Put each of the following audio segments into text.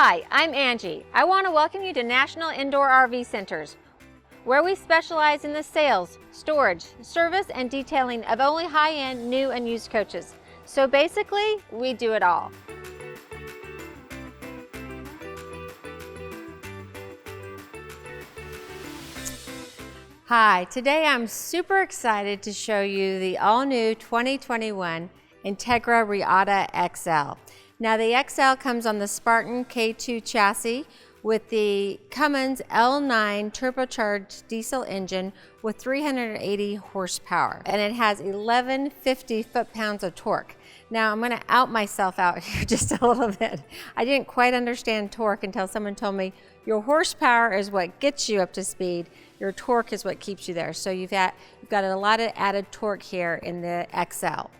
Hi, I'm Angie. I want to welcome you to National Indoor RV Centers, where we specialize in the sales, storage, service, and detailing of only high-end new and used coaches. So basically, we do it all. Hi, today I'm super excited to show you the all-new 2021 Entegra Reatta XL. Now the XL comes on the Spartan K2 chassis with the Cummins L9 turbocharged diesel engine with 380 horsepower, and it has 1150 foot-pounds of torque. Now I'm going to out myself out here just a little bit. I didn't quite understand torque until someone told me your horsepower is what gets you up to speed, your torque is what keeps you there. So you've got a lot of added torque here in the XL.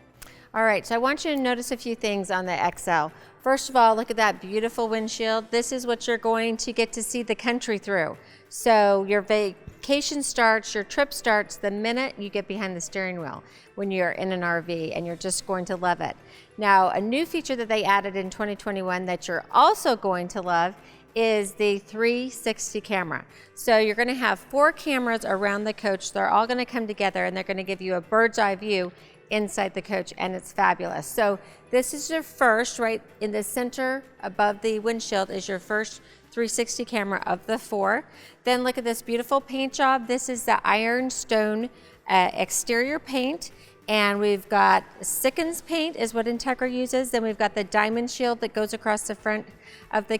All right, so I want you to notice a few things on the XL. First of all, look at that beautiful windshield. This is what you're going to get to see the country through. So your vacation starts, your trip starts the minute you get behind the steering wheel when you're in an RV, and you're just going to love it. Now, a new feature that they added in 2021 that you're also going to love is the 360 camera. So you're going to have 4 cameras around the coach. They're all going to come together and they're going to give you a bird's eye view inside the coach, and it's fabulous. So this is your first, right in the center above the windshield is your first 360 camera of the 4. Then look at this beautiful paint job. This is the ironstone exterior paint, and we've got Sikkens paint is what Entegra uses. Then we've got the diamond shield that goes across the front of the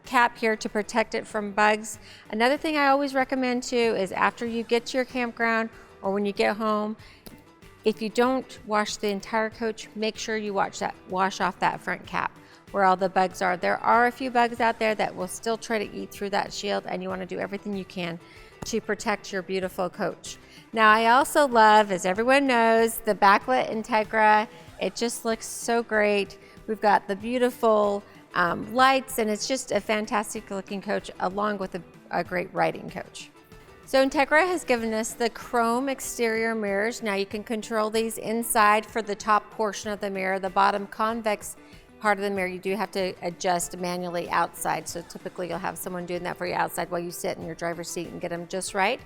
cap here to protect it from bugs. Another thing I always recommend too is after you get to your campground or when you get home, if you don't wash the entire coach, make sure you wash off that front cap where all the bugs are. There are a few bugs out there that will still try to eat through that shield, and you want to do everything you can to protect your beautiful coach. Now I also love, as everyone knows, the backlit Entegra. It just looks so great. We've got the beautiful lights, and it's just a fantastic looking coach along with a great riding coach. So Entegra has given us the chrome exterior mirrors. Now you can control these inside for the top portion of the mirror. The bottom convex part of the mirror you do have to adjust manually outside. So typically you'll have someone doing that for you outside while you sit in your driver's seat and get them just right.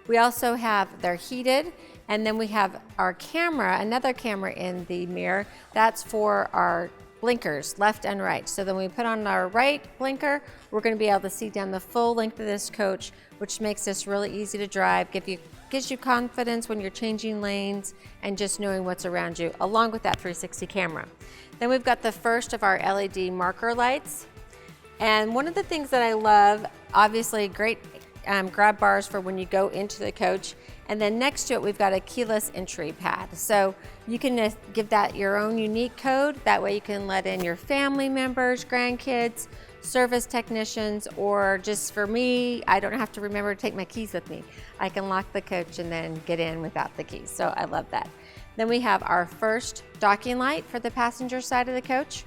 We also they're heated, and then we have our camera, another camera in the mirror. That's for our blinkers, left and right. So then we put on our right blinker, we're going to be able to see down the full length of this coach, which makes this really easy to drive, gives you confidence when you're changing lanes and just knowing what's around you, along with that 360 camera. Then we've got the first of our LED marker lights. And one of the things that I love, obviously great grab bars for when you go into the coach. And then next to it, we've got a keyless entry pad. So you can give that your own unique code. That way you can let in your family members, grandkids, service technicians, or just for me, I don't have to remember to take my keys with me. I can lock the coach and then get in without the keys. So I love that. Then we have our first docking light for the passenger side of the coach.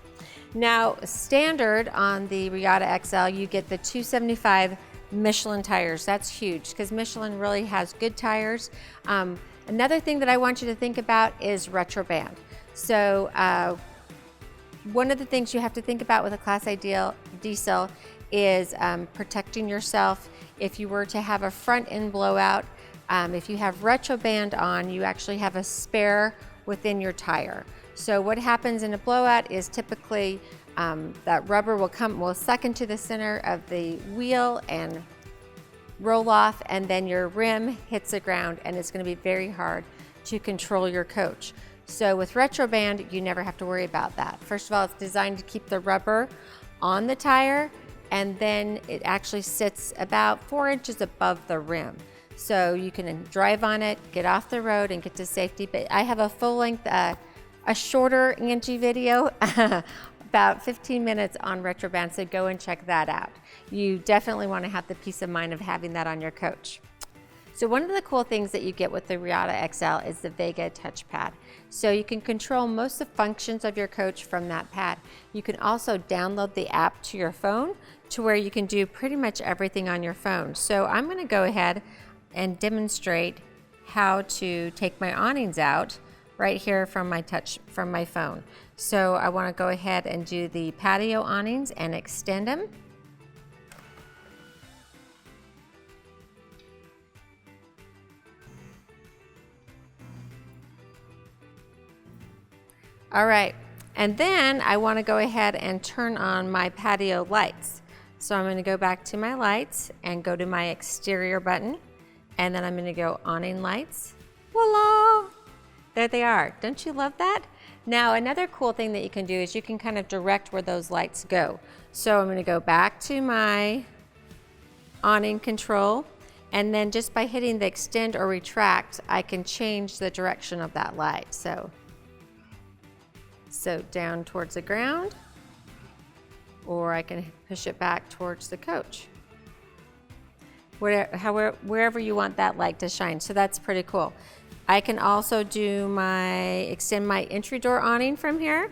Now, standard on the Reatta XL, you get the 275 Michelin tires. That's huge because Michelin really has good tires. Another thing that I want you to think about is retroband. So one of the things you have to think about with a Class A diesel is protecting yourself. If you were to have a front end blowout, if you have retroband on, you actually have a spare within your tire. So what happens in a blowout is typically that rubber will suck into the center of the wheel and roll off, and then your rim hits the ground, and it's going to be very hard to control your coach. So with retroband, you never have to worry about that. First of all, it's designed to keep the rubber on the tire, and then it actually sits about 4 inches above the rim. So you can drive on it, get off the road, and get to safety. But I have a full length, a shorter Angie video about 15 minutes on retroband, so go and check that out. You definitely want to have the peace of mind of having that on your coach. So one of the cool things that you get with the Reatta XL is the Vega Touch pad. So you can control most of the functions of your coach from that pad. You can also download the app to your phone to where you can do pretty much everything on your phone. So I'm going to go ahead and demonstrate how to take my awnings out right here from my phone. So I want to go ahead and do the patio awnings and extend them. All right, and then I want to go ahead and turn on my patio lights. So I'm going to go back to my lights and go to my exterior button, and then I'm going to go awning lights. Voila! There they are. Don't you love that? Now another cool thing that you can do is you can kind of direct where those lights go. So I'm going to go back to my awning control, and then just by hitting the extend or retract, I can change the direction of that light. So down towards the ground, or I can push it back towards the coach. Wherever you want that light to shine. So that's pretty cool. I can also extend my entry door awning from here.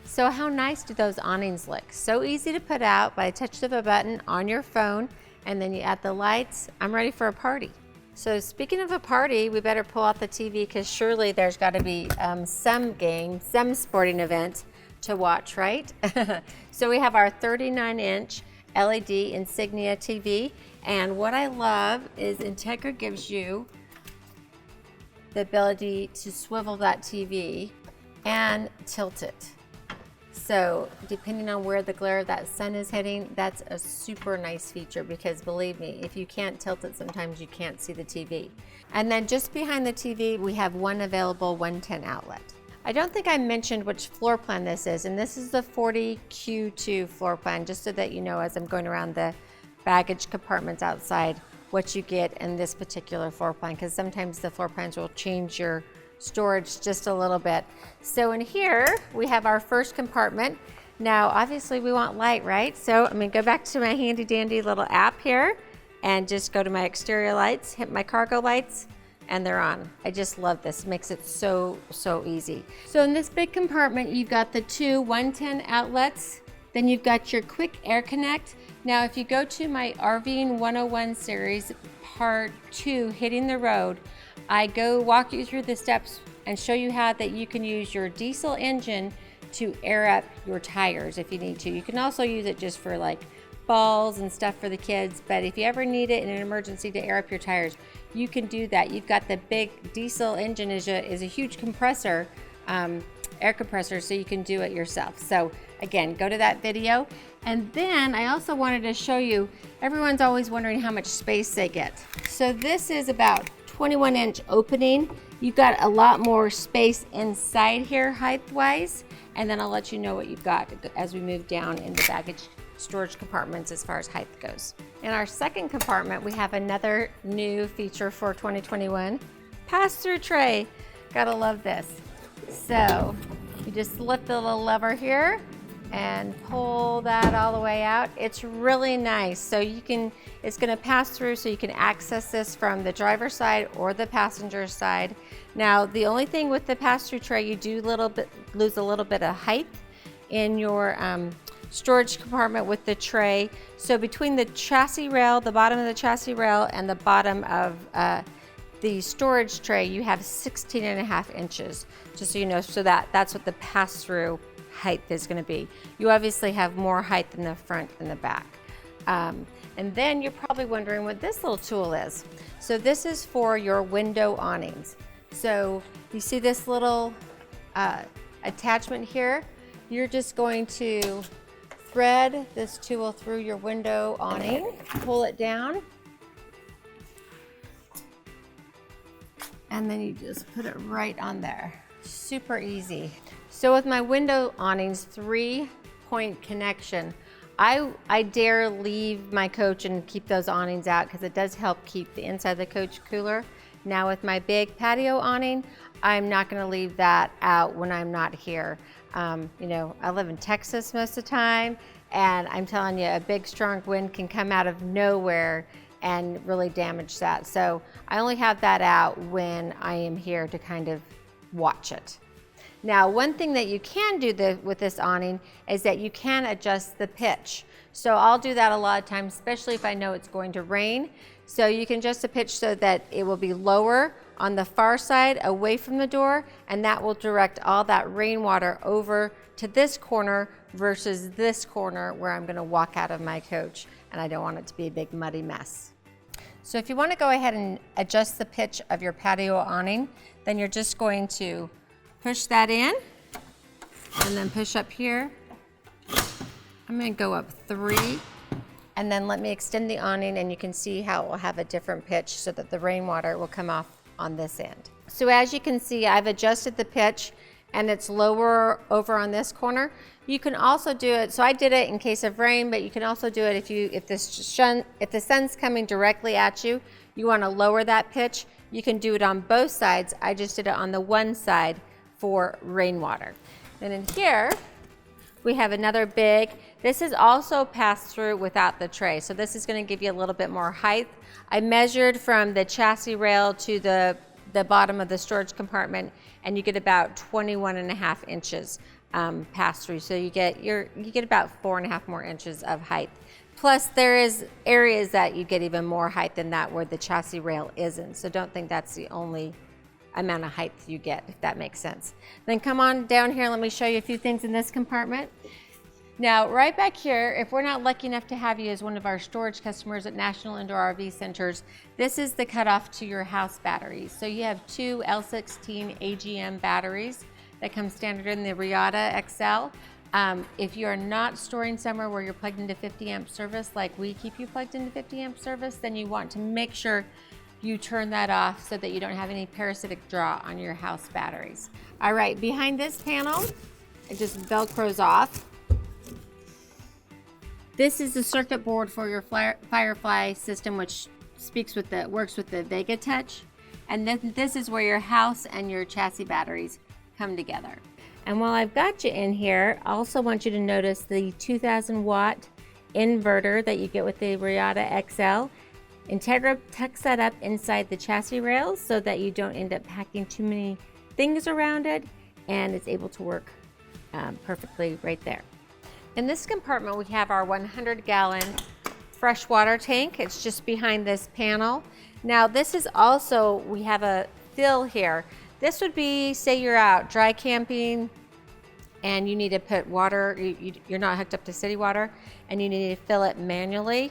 So how nice do those awnings look? So easy to put out by a touch of a button on your phone, and then you add the lights. I'm ready for a party. So speaking of a party, we better pull out the TV because surely there's got to be some game, some sporting event to watch, right? So we have our 39-inch LED Insignia TV, and what I love is Entegra gives you the ability to swivel that TV and tilt it. So depending on where the glare of that sun is hitting, that's a super nice feature, because believe me, if you can't tilt it, sometimes you can't see the TV. And then just behind the TV, we have one available 110 outlet. I don't think I mentioned which floor plan this is, and this is the 40Q2 floor plan, just so that you know as I'm going around the baggage compartments outside what you get in this particular floor plan, because sometimes the floor plans will change your storage just a little bit. So in here we have our first compartment. Now obviously we want light, right? So I'm gonna go back to my handy dandy little app here and just go to my exterior lights, hit my cargo lights, and they're on. I just love this. It makes it so easy. So in this big compartment you've got the two 110 outlets, then you've got your quick air connect. Now if you go to my RVing 101 series part 2, hitting the road, I go walk you through the steps and show you how that you can use your diesel engine to air up your tires if you need to. You can also use it just for like balls and stuff for the kids, but if you ever need it in an emergency to air up your tires, you can do that. You've got the big diesel engine is a huge compressor, air compressor, so you can do it yourself. So again, go to that video. And then I also wanted to show you, everyone's always wondering how much space they get. So this is about 21-inch opening. You've got a lot more space inside here height-wise, and then I'll let you know what you've got as we move down in the baggage storage compartments as far as height goes. In our second compartment, we have another new feature for 2021, pass-through tray. Gotta love this. So you just lift the little lever here and pull that all the way out. It's really nice. So it's gonna pass through, so you can access this from the driver's side or the passenger side. Now, the only thing with the pass-through tray, you do lose a little bit of height in your storage compartment with the tray. So between the chassis rail, the bottom of the chassis rail, and the bottom of the storage tray, you have 16.5 inches, just so you know. So that's what the pass-through height is going to be. You obviously have more height in the front and the back. And then you're probably wondering what this little tool is. So this is for your window awnings. So you see this little attachment here? You're just going to thread this tool through your window awning, pull it down, and then you just put it right on there. Super easy. So with my window awnings 3-point connection, I dare leave my coach and keep those awnings out because it does help keep the inside of the coach cooler. Now with my big patio awning, I'm not going to leave that out when I'm not here. You know, I live in Texas most of the time, and I'm telling you, a big strong wind can come out of nowhere and really damage that. So I only have that out when I am here to kind of watch it. Now, one thing that you can do with this awning is that you can adjust the pitch. So I'll do that a lot of times, especially if I know it's going to rain. So you can adjust the pitch so that it will be lower on the far side away from the door, and that will direct all that rainwater over to this corner versus this corner where I'm gonna walk out of my coach, and I don't want it to be a big muddy mess. So if you want to go ahead and adjust the pitch of your patio awning, then you're just going to push that in and then push up here. I'm going to go up 3 and then let me extend the awning, and you can see how it will have a different pitch so that the rainwater will come off on this end. So as you can see, I've adjusted the pitch and it's lower over on this corner. You can also do it, so I did it in case of rain, but you can also do it if the sun's coming directly at you, you want to lower that pitch. You can do it on both sides. I just did it on the one side for rainwater. And in here, we have another big, this is also passed through without the tray. So this is going to give you a little bit more height. I measured from the chassis rail to the bottom of the storage compartment, and you get about 21.5 inches pass through. So you get about 4.5 more inches of height. Plus there is areas that you get even more height than that where the chassis rail isn't. So don't think that's the only amount of height you get, if that makes sense. Then come on down here, let me show you a few things in this compartment. Now, right back here, if we're not lucky enough to have you as one of our storage customers at National Indoor RV Centers, this is the cutoff to your house batteries. So you have 2 L16 AGM batteries that come standard in the Reatta XL. If you are not storing somewhere where you're plugged into 50 amp service, like we keep you plugged into 50 amp service, then you want to make sure you turn that off so that you don't have any parasitic draw on your house batteries. All right, behind this panel, it just Velcros off. This is the circuit board for your Firefly system, which works with the Vega Touch. And then this is where your house and your chassis batteries come together. And while I've got you in here, I also want you to notice the 2000 watt inverter that you get with the Reatta XL. Entegra tucks that up inside the chassis rails so that you don't end up packing too many things around it, and it's able to work perfectly right there. In this compartment, we have our 100-gallon freshwater tank. It's just behind this panel. Now, this is also, we have a fill here. This would be, say you're out dry camping and you need to put water, you're not hooked up to city water, and you need to fill it manually.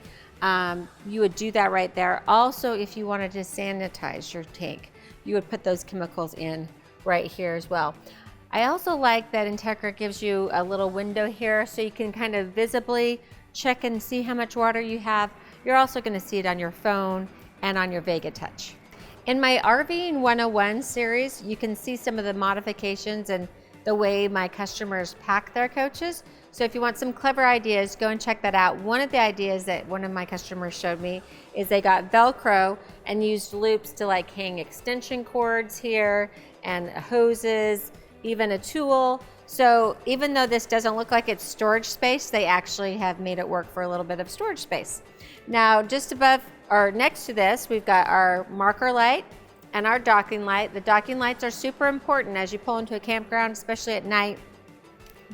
You would do that right there. Also, if you wanted to sanitize your tank, you would put those chemicals in right here as well. I also like that Entegra gives you a little window here so you can kind of visibly check and see how much water you have. You're also going to see it on your phone and on your Vega Touch. In my RVing 101 series, you can see some of the modifications and the way my customers pack their coaches. So if you want some clever ideas, go and check that out. One of the ideas that one of my customers showed me is they got Velcro and used loops to like hang extension cords here and hoses, even a tool. So even though this doesn't look like it's storage space, they actually have made it work for a little bit of storage space. Now, just above or next to this, we've got our marker light and our docking light. The docking lights are super important as you pull into a campground, especially at night.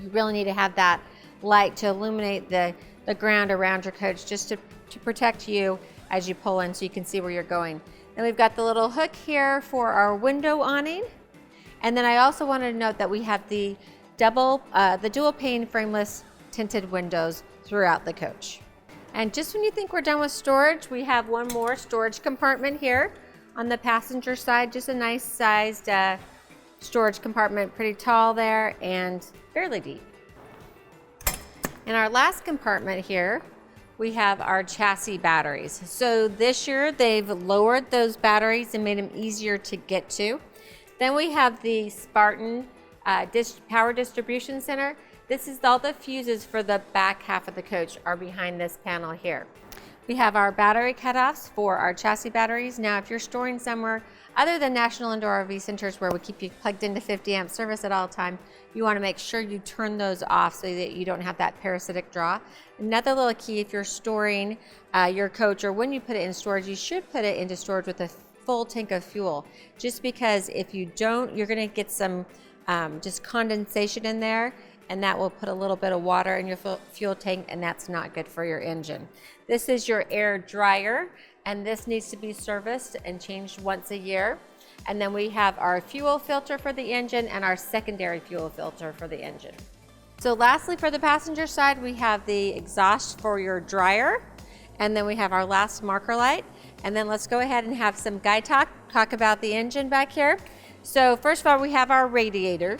You really need to have that light to illuminate the ground around your coach, just to protect you as you pull in so you can see where you're going. Then we've got the little hook here for our window awning. And then I also wanted to note that we have the dual pane frameless tinted windows throughout the coach. And just when you think we're done with storage, we have one more storage compartment here on the passenger side, just a nice sized storage compartment, pretty tall there and fairly deep. In our last compartment here, we have our chassis batteries. So this year they've lowered those batteries and made them easier to get to. Then we have the Spartan Power Distribution Center. This is all the fuses for the back half of the coach are behind this panel here. We have our battery cutoffs for our chassis batteries. Now, if you're storing somewhere other than National Indoor RV Centers where we keep you plugged into 50 amp service at all time, you want to make sure you turn those off so that you don't have that parasitic draw. Another little key, if you're storing your coach, or when you put it in storage, you should put it into storage with a full tank of fuel, just because if you don't, you're going to get some just condensation in there, and that will put a little bit of water in your fuel tank, and that's not good for your engine. This is your air dryer, and this needs to be serviced and changed once a year. And then we have our fuel filter for the engine and our secondary fuel filter for the engine. So lastly, for the passenger side, we have the exhaust for your dryer, and then we have our last marker light. And then let's go ahead and have some guy talk about the engine back here. So first of all, we have our radiator.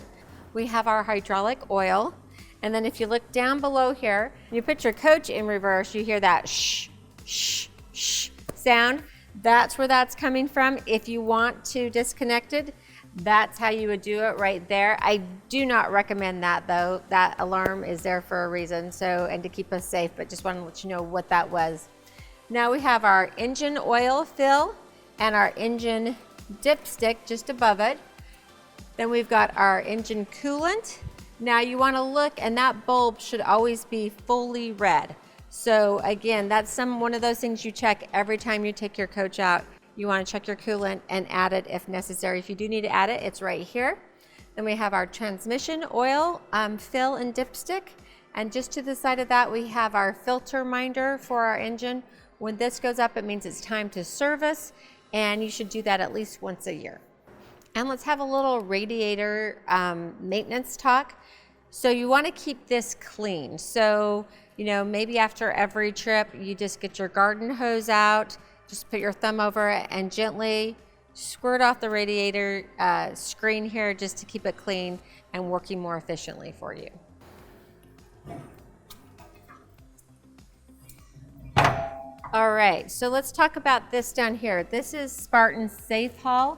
We have our hydraulic oil. And then if you look down below here, you put your coach in reverse, you hear that shh, shh, shh sound. That's where that's coming from. If you want to disconnect it, that's how you would do it right there. I do not recommend that though. That alarm is there for a reason, so, and to keep us safe, but just want to let you know what that was. Now we have our engine oil fill and our engine dipstick just above it. Then we've got our engine coolant. Now you want to look, and that bulb should always be fully red. So again, that's one of those things you check every time you take your coach out. You want to check your coolant and add it if necessary. If you do need to add it, it's right here. Then we have our transmission oil fill and dipstick. And just to the side of that, we have our filter minder for our engine. When this goes up, it means it's time to service, and you should do that at least once a year. And let's have a little radiator maintenance talk. So you want to keep this clean. So, you know, maybe after every trip, you just get your garden hose out, just put your thumb over it and gently squirt off the radiator screen here just to keep it clean and working more efficiently for you. All right, so let's talk about this down here. This is Spartan's Safe Haul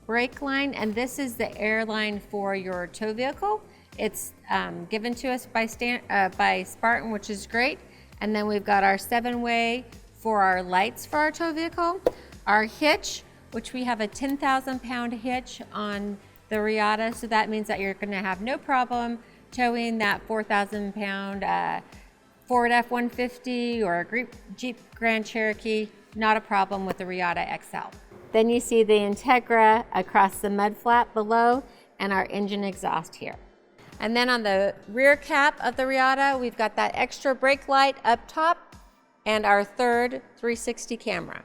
brake line, and this is the air line for your tow vehicle. It's given to us by Spartan, which is great. And then we've got our 7-way for our lights for our tow vehicle. Our hitch, which we have a 10,000 pound hitch on the Reatta, so that means that you're gonna have no problem towing that 4,000 pound Ford F-150 or a Jeep Grand Cherokee, not a problem with the Reatta XL. Then you see the Entegra across the mud flap below and our engine exhaust here. And then on the rear cap of the Reatta, we've got that extra brake light up top and our third 360 camera.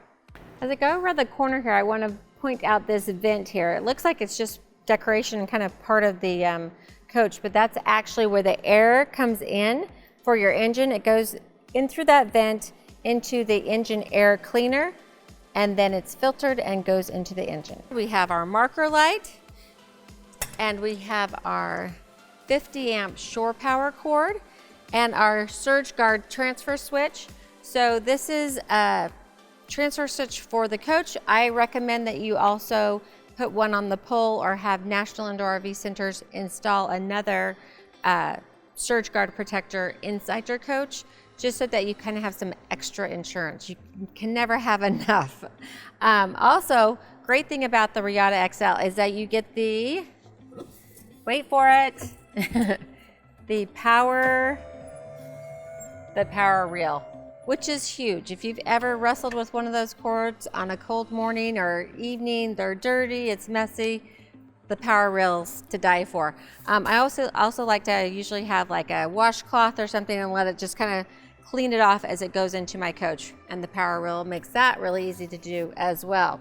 As I go around the corner here, I want to point out this vent here. It looks like it's just decoration, kind of part of the coach, but that's actually where the air comes in for your engine. It goes in through that vent into the engine air cleaner, and then it's filtered and goes into the engine. We have our marker light, and we have our 50 amp shore power cord and our surge guard transfer switch. So this is a transfer switch for the coach. I recommend that you also put one on the pole or have National Indoor RV Centers install another surge guard protector inside your coach, just so that you kind of have some extra insurance. You can never have enough. Also, great thing about the Reatta XL is that you get the, wait for it, the power reel, which is huge. If you've ever wrestled with one of those cords on a cold morning or evening, they're dirty, it's messy, the power reel's to die for. I also like to usually have like a washcloth or something and let it just kind of clean it off as it goes into my coach, and the power reel makes that really easy to do as well.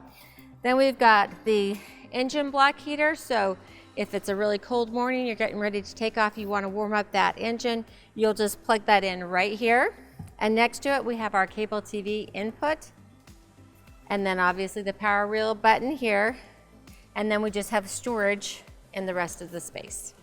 Then we've got the engine block heater, so if it's a really cold morning, you're getting ready to take off, you want to warm up that engine, you'll just plug that in right here. And next to it, we have our cable TV input, and then obviously the power reel button here, and then we just have storage in the rest of the space.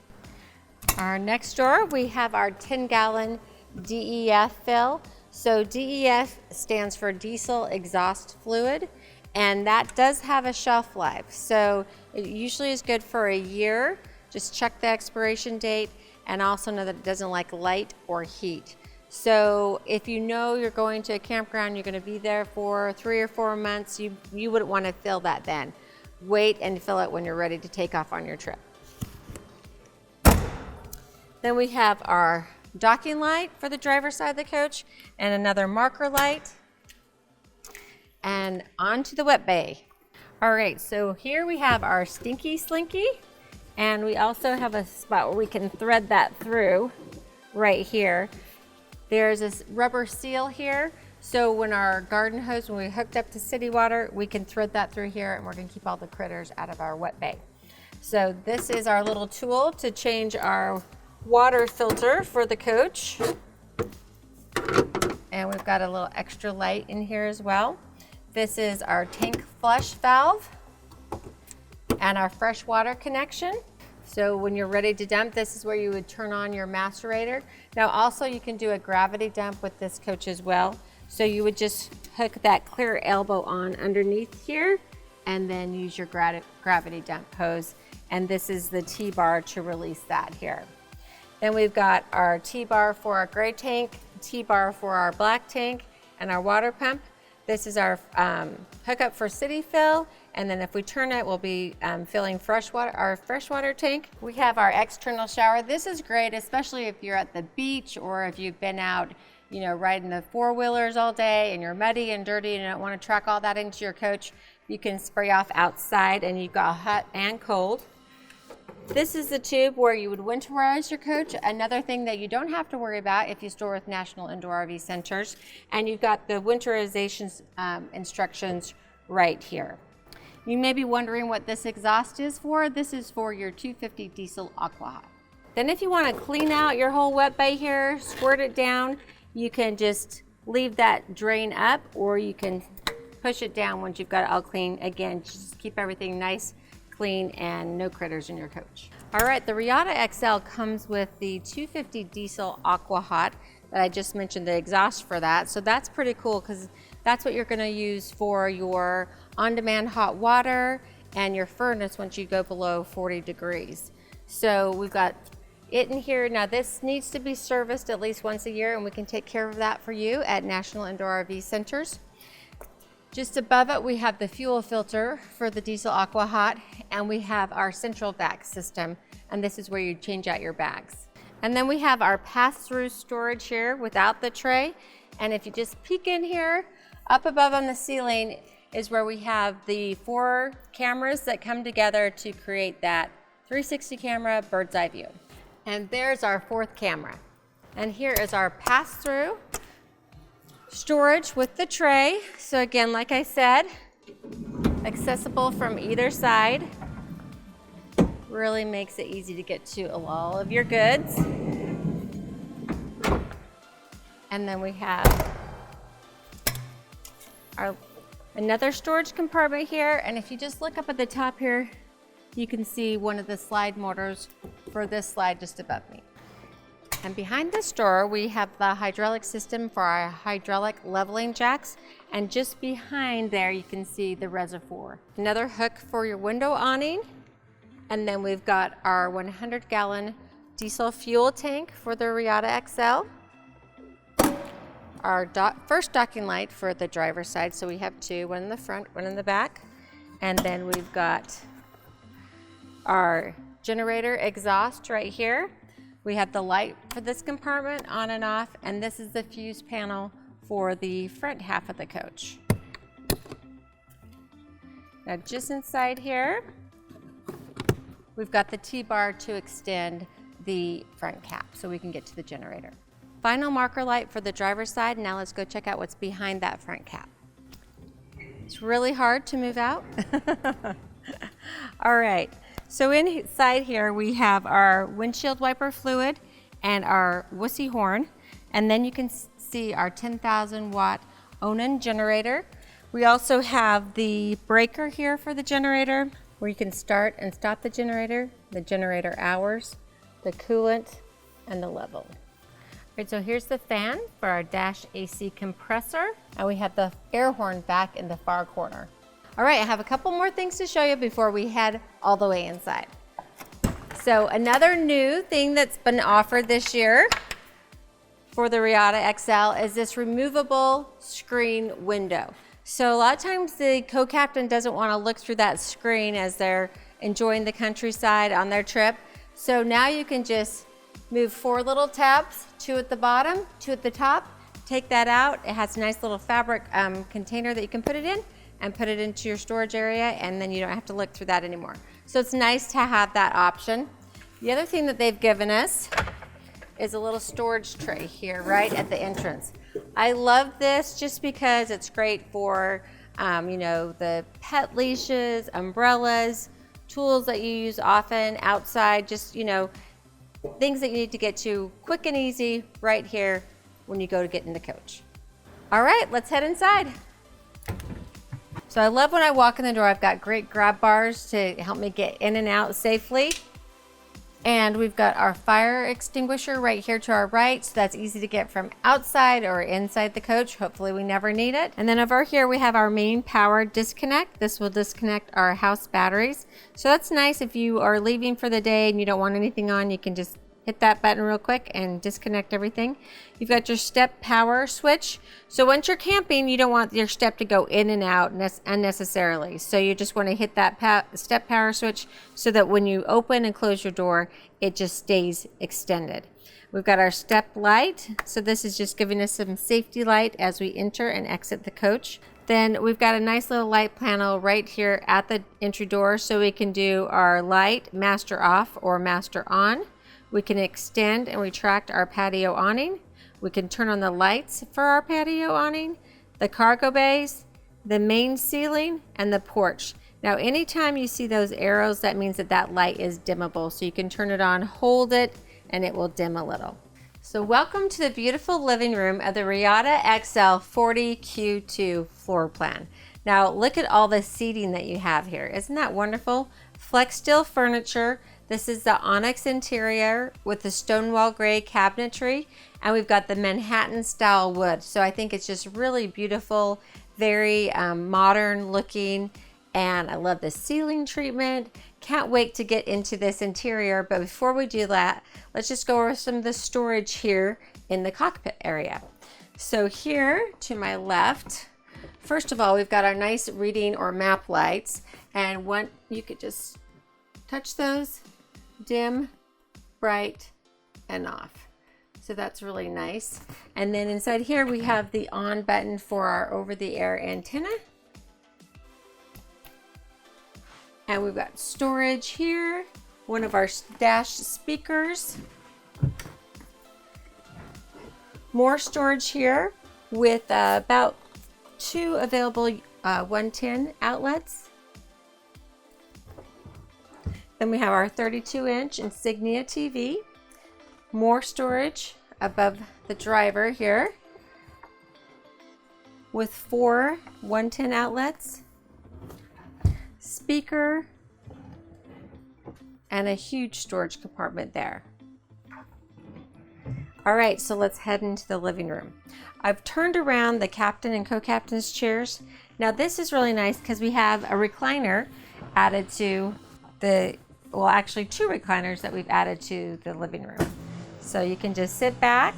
Our next door, we have our 10-gallon DEF fill. So DEF stands for diesel exhaust fluid, and that does have a shelf life. So it usually is good for a year. Just check the expiration date, and also know that it doesn't like light or heat. So if you know you're going to a campground, you're going to be there for 3 or 4 months, you wouldn't want to fill that then. Wait and fill it when you're ready to take off on your trip. Then we have our docking light for the driver's side of the coach, and another marker light, and onto the wet bay. All right, so here we have our Stinky Slinky, And we also have a spot where we can thread that through right here. There's this rubber seal here. So when our garden hose, when we hooked up to city water, we can thread that through here, and we're gonna keep all the critters out of our wet bay. So this is our little tool to change our water filter for the coach. And we've got a little extra light in here as well. This is our tank flush valve and our fresh water connection. So when you're ready to dump, this is where you would turn on your macerator. Now also you can do a gravity dump with this coach as well. So you would just hook that clear elbow on underneath here and then use your gravity dump hose. And this is the T-bar to release that here. Then we've got our T-bar for our gray tank, T-bar for our black tank, and our water pump. This is our hookup for city fill. And then if we turn it, we'll be filling our freshwater tank. We have our external shower. This is great, especially if you're at the beach or if you've been out, you know, riding the four-wheelers all day and you're muddy and dirty and you don't want to track all that into your coach. You can spray off outside and you've got hot and cold. This is the tube where you would winterize your coach. Another thing that you don't have to worry about if you store with National Indoor RV Centers. And you've got the winterization instructions right here. You may be wondering what this exhaust is for. This is for your 250 diesel aqua hot. Then if you want to clean out your whole wet bay here, squirt it down, you can just leave that drain up, or you can push it down once you've got it all clean. Again, just keep everything nice, clean, and no critters in your coach. All right, the Reatta XL comes with the 250 diesel aqua hot that I just mentioned, the exhaust for that. So that's pretty cool because that's what you're going to use for your on-demand hot water and your furnace once you go below 40 degrees. So we've got it in here. Now this needs to be serviced at least once a year, and we can take care of that for you at National Indoor RV Centers. Just above it, we have the fuel filter for the diesel aqua hot, and we have our central vac system, and this is where you change out your bags. And then we have our pass-through storage here without the tray. And if you just peek in here, up above on the ceiling is where we have the 4 cameras that come together to create that 360 camera bird's eye view. And there's our 4th camera. And here is our pass-through storage with the tray. So again, like I said, accessible from either side. Really makes it easy to get to all of your goods. And then we have another storage compartment here. And if you just look up at the top here, you can see one of the slide motors for this slide just above me. And behind this door, we have the hydraulic system for our hydraulic leveling jacks. And just behind there, you can see the reservoir. Another hook for your window awning. And then we've got our 100-gallon diesel fuel tank for the Reatta XL. Our first docking light for the driver's side. So we have 2, one in the front, one in the back. And then we've got our generator exhaust right here. We have the light for this compartment on and off, and this is the fuse panel for the front half of the coach. Now just inside here, we've got the T-bar to extend the front cap so we can get to the generator. Final marker light for the driver's side. Now let's go check out what's behind that front cap. It's really hard to move out. All right. So inside here we have our windshield wiper fluid and our wussy horn, and then you can see our 10,000 watt Awning generator. We also have the breaker here for the generator where you can start and stop the generator hours, the coolant, and the level. All right, so here's the fan for our dash AC compressor, and we have the air horn back in the far corner. All right, I have a couple more things to show you before we head all the way inside. So another new thing that's been offered this year for the Reatta XL is this removable screen window. So a lot of times the co-captain doesn't want to look through that screen as they're enjoying the countryside on their trip. So now you can just move 4 little tabs, 2 at the bottom, 2 at the top, take that out. It has a nice little fabric container that you can put it in and put it into your storage area, and then you don't have to look through that anymore. So it's nice to have that option. The other thing that they've given us is a little storage tray here right at the entrance. I love this just because it's great for you know, the pet leashes, umbrellas, tools that you use often outside, just, you know, things that you need to get to quick and easy right here when you go to get in the coach. All right, let's head inside. So I love when I walk in the door, I've got great grab bars to help me get in and out safely. And we've got our fire extinguisher right here to our right, so that's easy to get from outside or inside the coach. Hopefully we never need it. And then over here we have our main power disconnect. This will disconnect our house batteries. So that's nice if you are leaving for the day and you don't want anything on, you can just hit that button real quick and disconnect everything. You've got your step power switch. So once you're camping, you don't want your step to go in and out unnecessarily. So you just want to hit that step power switch so that when you open and close your door, it just stays extended. We've got our step light. So this is just giving us some safety light as we enter and exit the coach. Then we've got a nice little light panel right here at the entry door, so we can do our light master off or master on. We can extend and retract our patio awning. We can turn on the lights for our patio awning, the cargo bays, the main ceiling, and the porch. Now, anytime you see those arrows, that means that that light is dimmable. So you can turn it on, hold it, and it will dim a little. So welcome to the beautiful living room of the Reatta XL 40Q2 floor plan. Now, look at all the seating that you have here. Isn't that wonderful? Flex steel furniture. This is the onyx interior with the stonewall gray cabinetry, and we've got the Manhattan style wood. So I think it's just really beautiful, very modern looking, and I love the ceiling treatment. Can't wait to get into this interior, but before we do that, let's just go over some of the storage here in the cockpit area. So here to my left, first of all, we've got our nice reading or map lights, and one you could just touch those, dim, bright, and off. So that's really nice. And then inside here we have the on button for our over-the-air antenna. And we've got storage here, one of our dash speakers. More storage here with about 2 available 110 outlets. Then we have our 32-inch Insignia TV. More storage above the driver here with 4 110 outlets, speaker, and a huge storage compartment there. All right, so let's head into the living room. I've turned around the captain and co-captain's chairs. Now this is really nice because we have a recliner added to the, well, actually 2 recliners that we've added to the living room. So you can just sit back,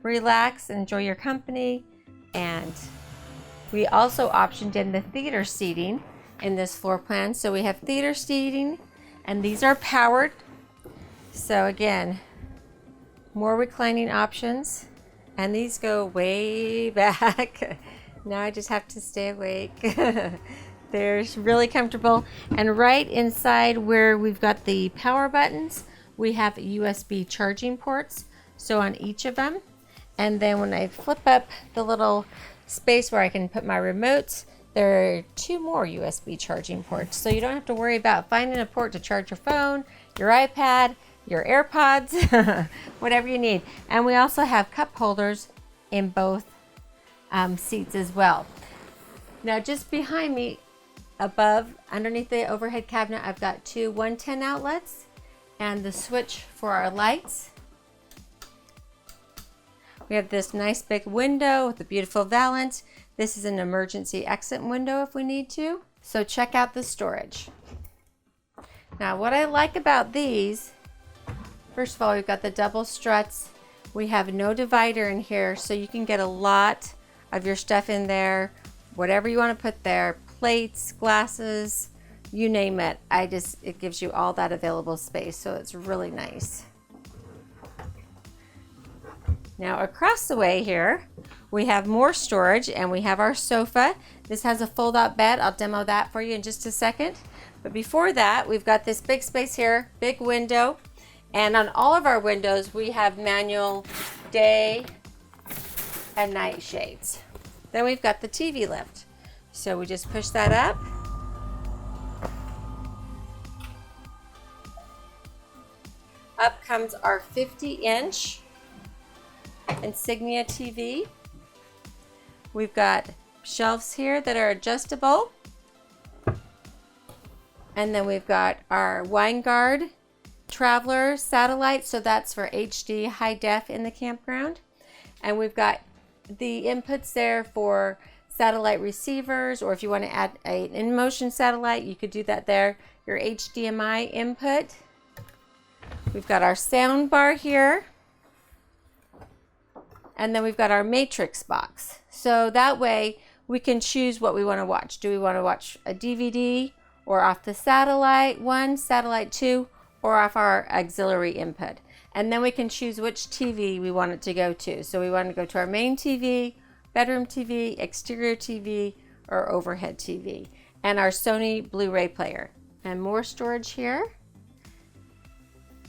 relax, enjoy your company. And we also optioned in the theater seating in this floor plan. So we have theater seating, and these are powered. So again, more reclining options, and these go way back. Now I just have to stay awake. They're really comfortable. And right inside where we've got the power buttons, we have USB charging ports, so on each of them. And then when I flip up the little space where I can put my remotes, there are 2 more USB charging ports. So you don't have to worry about finding a port to charge your phone, your iPad, your AirPods, whatever you need. And we also have cup holders in both seats as well. Now just behind me, above, underneath the overhead cabinet, I've got 2 110 outlets and the switch for our lights. We have this nice big window with a beautiful valance. This is an emergency exit window if we need to. So check out the storage. Now what I like about these, first of all, we've got the double struts. We have no divider in here, so you can get a lot of your stuff in there, whatever you want to put there, plates, glasses, you name it. It gives you all that available space, so it's really nice. Now across the way here, we have more storage and we have our sofa. This has a fold-out bed. I'll demo that for you in just a second. But before that, we've got this big space here, big window. And on all of our windows, we have manual day and night shades. Then we've got the TV lift. So we just push that up. Up comes our 50-inch Insignia TV. We've got shelves here that are adjustable. And then we've got our Winegard Traveler satellite, so that's for HD high def in the campground. And we've got the inputs there for satellite receivers, or if you want to add an in-motion satellite, you could do that there. Your HDMI input. We've got our sound bar here. And then we've got our matrix box. So that way we can choose what we want to watch. Do we want to watch a DVD or off the satellite 1, satellite 2, or off our auxiliary input? And then we can choose which TV we want it to go to. So we want to go to our main TV, bedroom TV, exterior TV, or overhead TV. And our Sony Blu-ray player. And more storage here.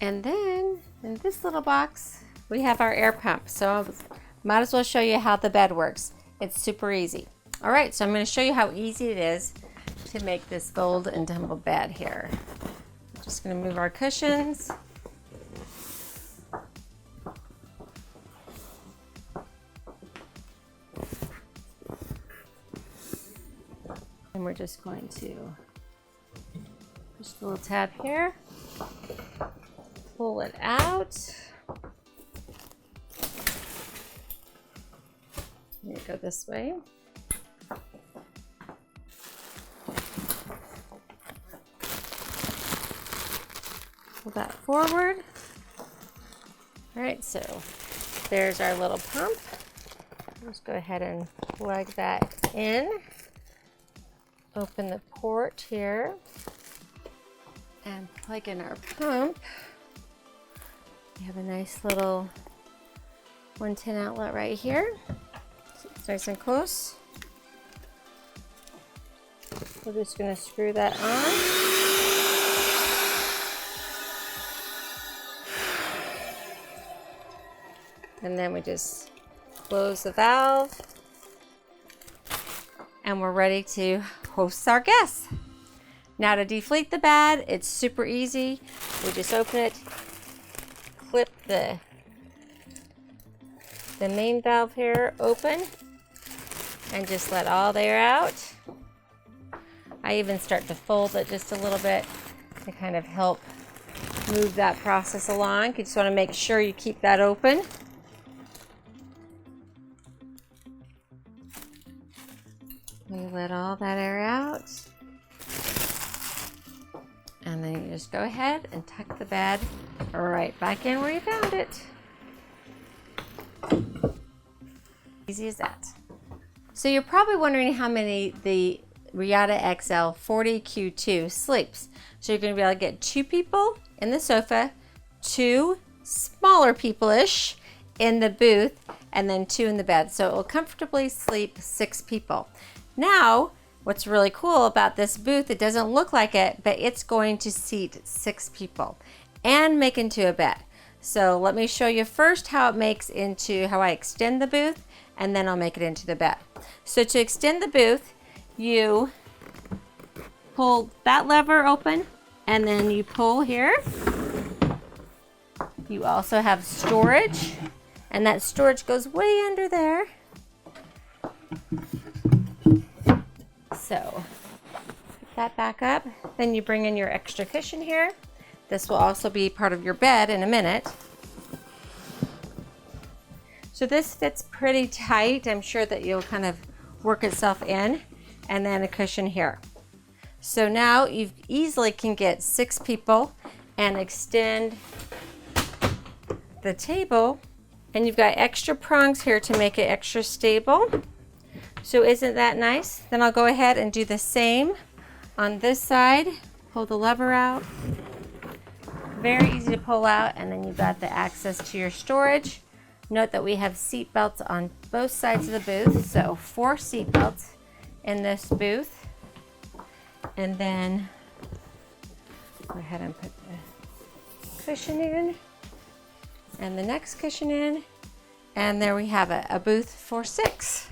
And then in this little box, we have our air pump. So might as well show you how the bed works. It's super easy. All right, so I'm going to show you how easy it is to make this fold and tumble bed here. I'm just going to move our cushions. And we're just going to push the little tab here, pull it out. Here, go this way. Pull that forward. All right, so there's our little pump. Let's go ahead and plug that in. Open the port here and plug in our pump. We have a nice little 110 outlet right here. It's nice and close. We're just going to screw that on. And then we just close the valve. And we're ready to host our guests. Now to deflate the bed, it's super easy. We just open it, clip the main valve here open, and just let all the air out. I even start to fold it just a little bit to kind of help move that process along. You just want to make sure you keep that open. We let all that air out. And then you just go ahead and tuck the bed right back in where you found it. Easy as that. So you're probably wondering how many the Reatta XL 40Q2 sleeps. So you're going to be able to get 2 people in the sofa, 2 smaller people-ish in the booth, and then 2 in the bed. So it will comfortably sleep 6 people. Now, what's really cool about this booth, it doesn't look like it, but it's going to seat 6 people and make into a bed. So let me show you first how it makes into, how I extend the booth, and then I'll make it into the bed. So to extend the booth, you pull that lever open, and then you pull here. You also have storage, and that storage goes way under there. So put that back up. Then you bring in your extra cushion here. This will also be part of your bed in a minute. So this fits pretty tight. I'm sure that you'll kind of work itself in. And then a cushion here. So now you easily can get 6 people and extend the table. And you've got extra prongs here to make it extra stable. So isn't that nice? Then I'll go ahead and do the same on this side. Pull the lever out. Very easy to pull out, and then you've got the access to your storage. Note that we have seat belts on both sides of the booth, so 4 seat belts in this booth. And then go ahead and put the cushion in and the next cushion in, and there we have a booth for 6.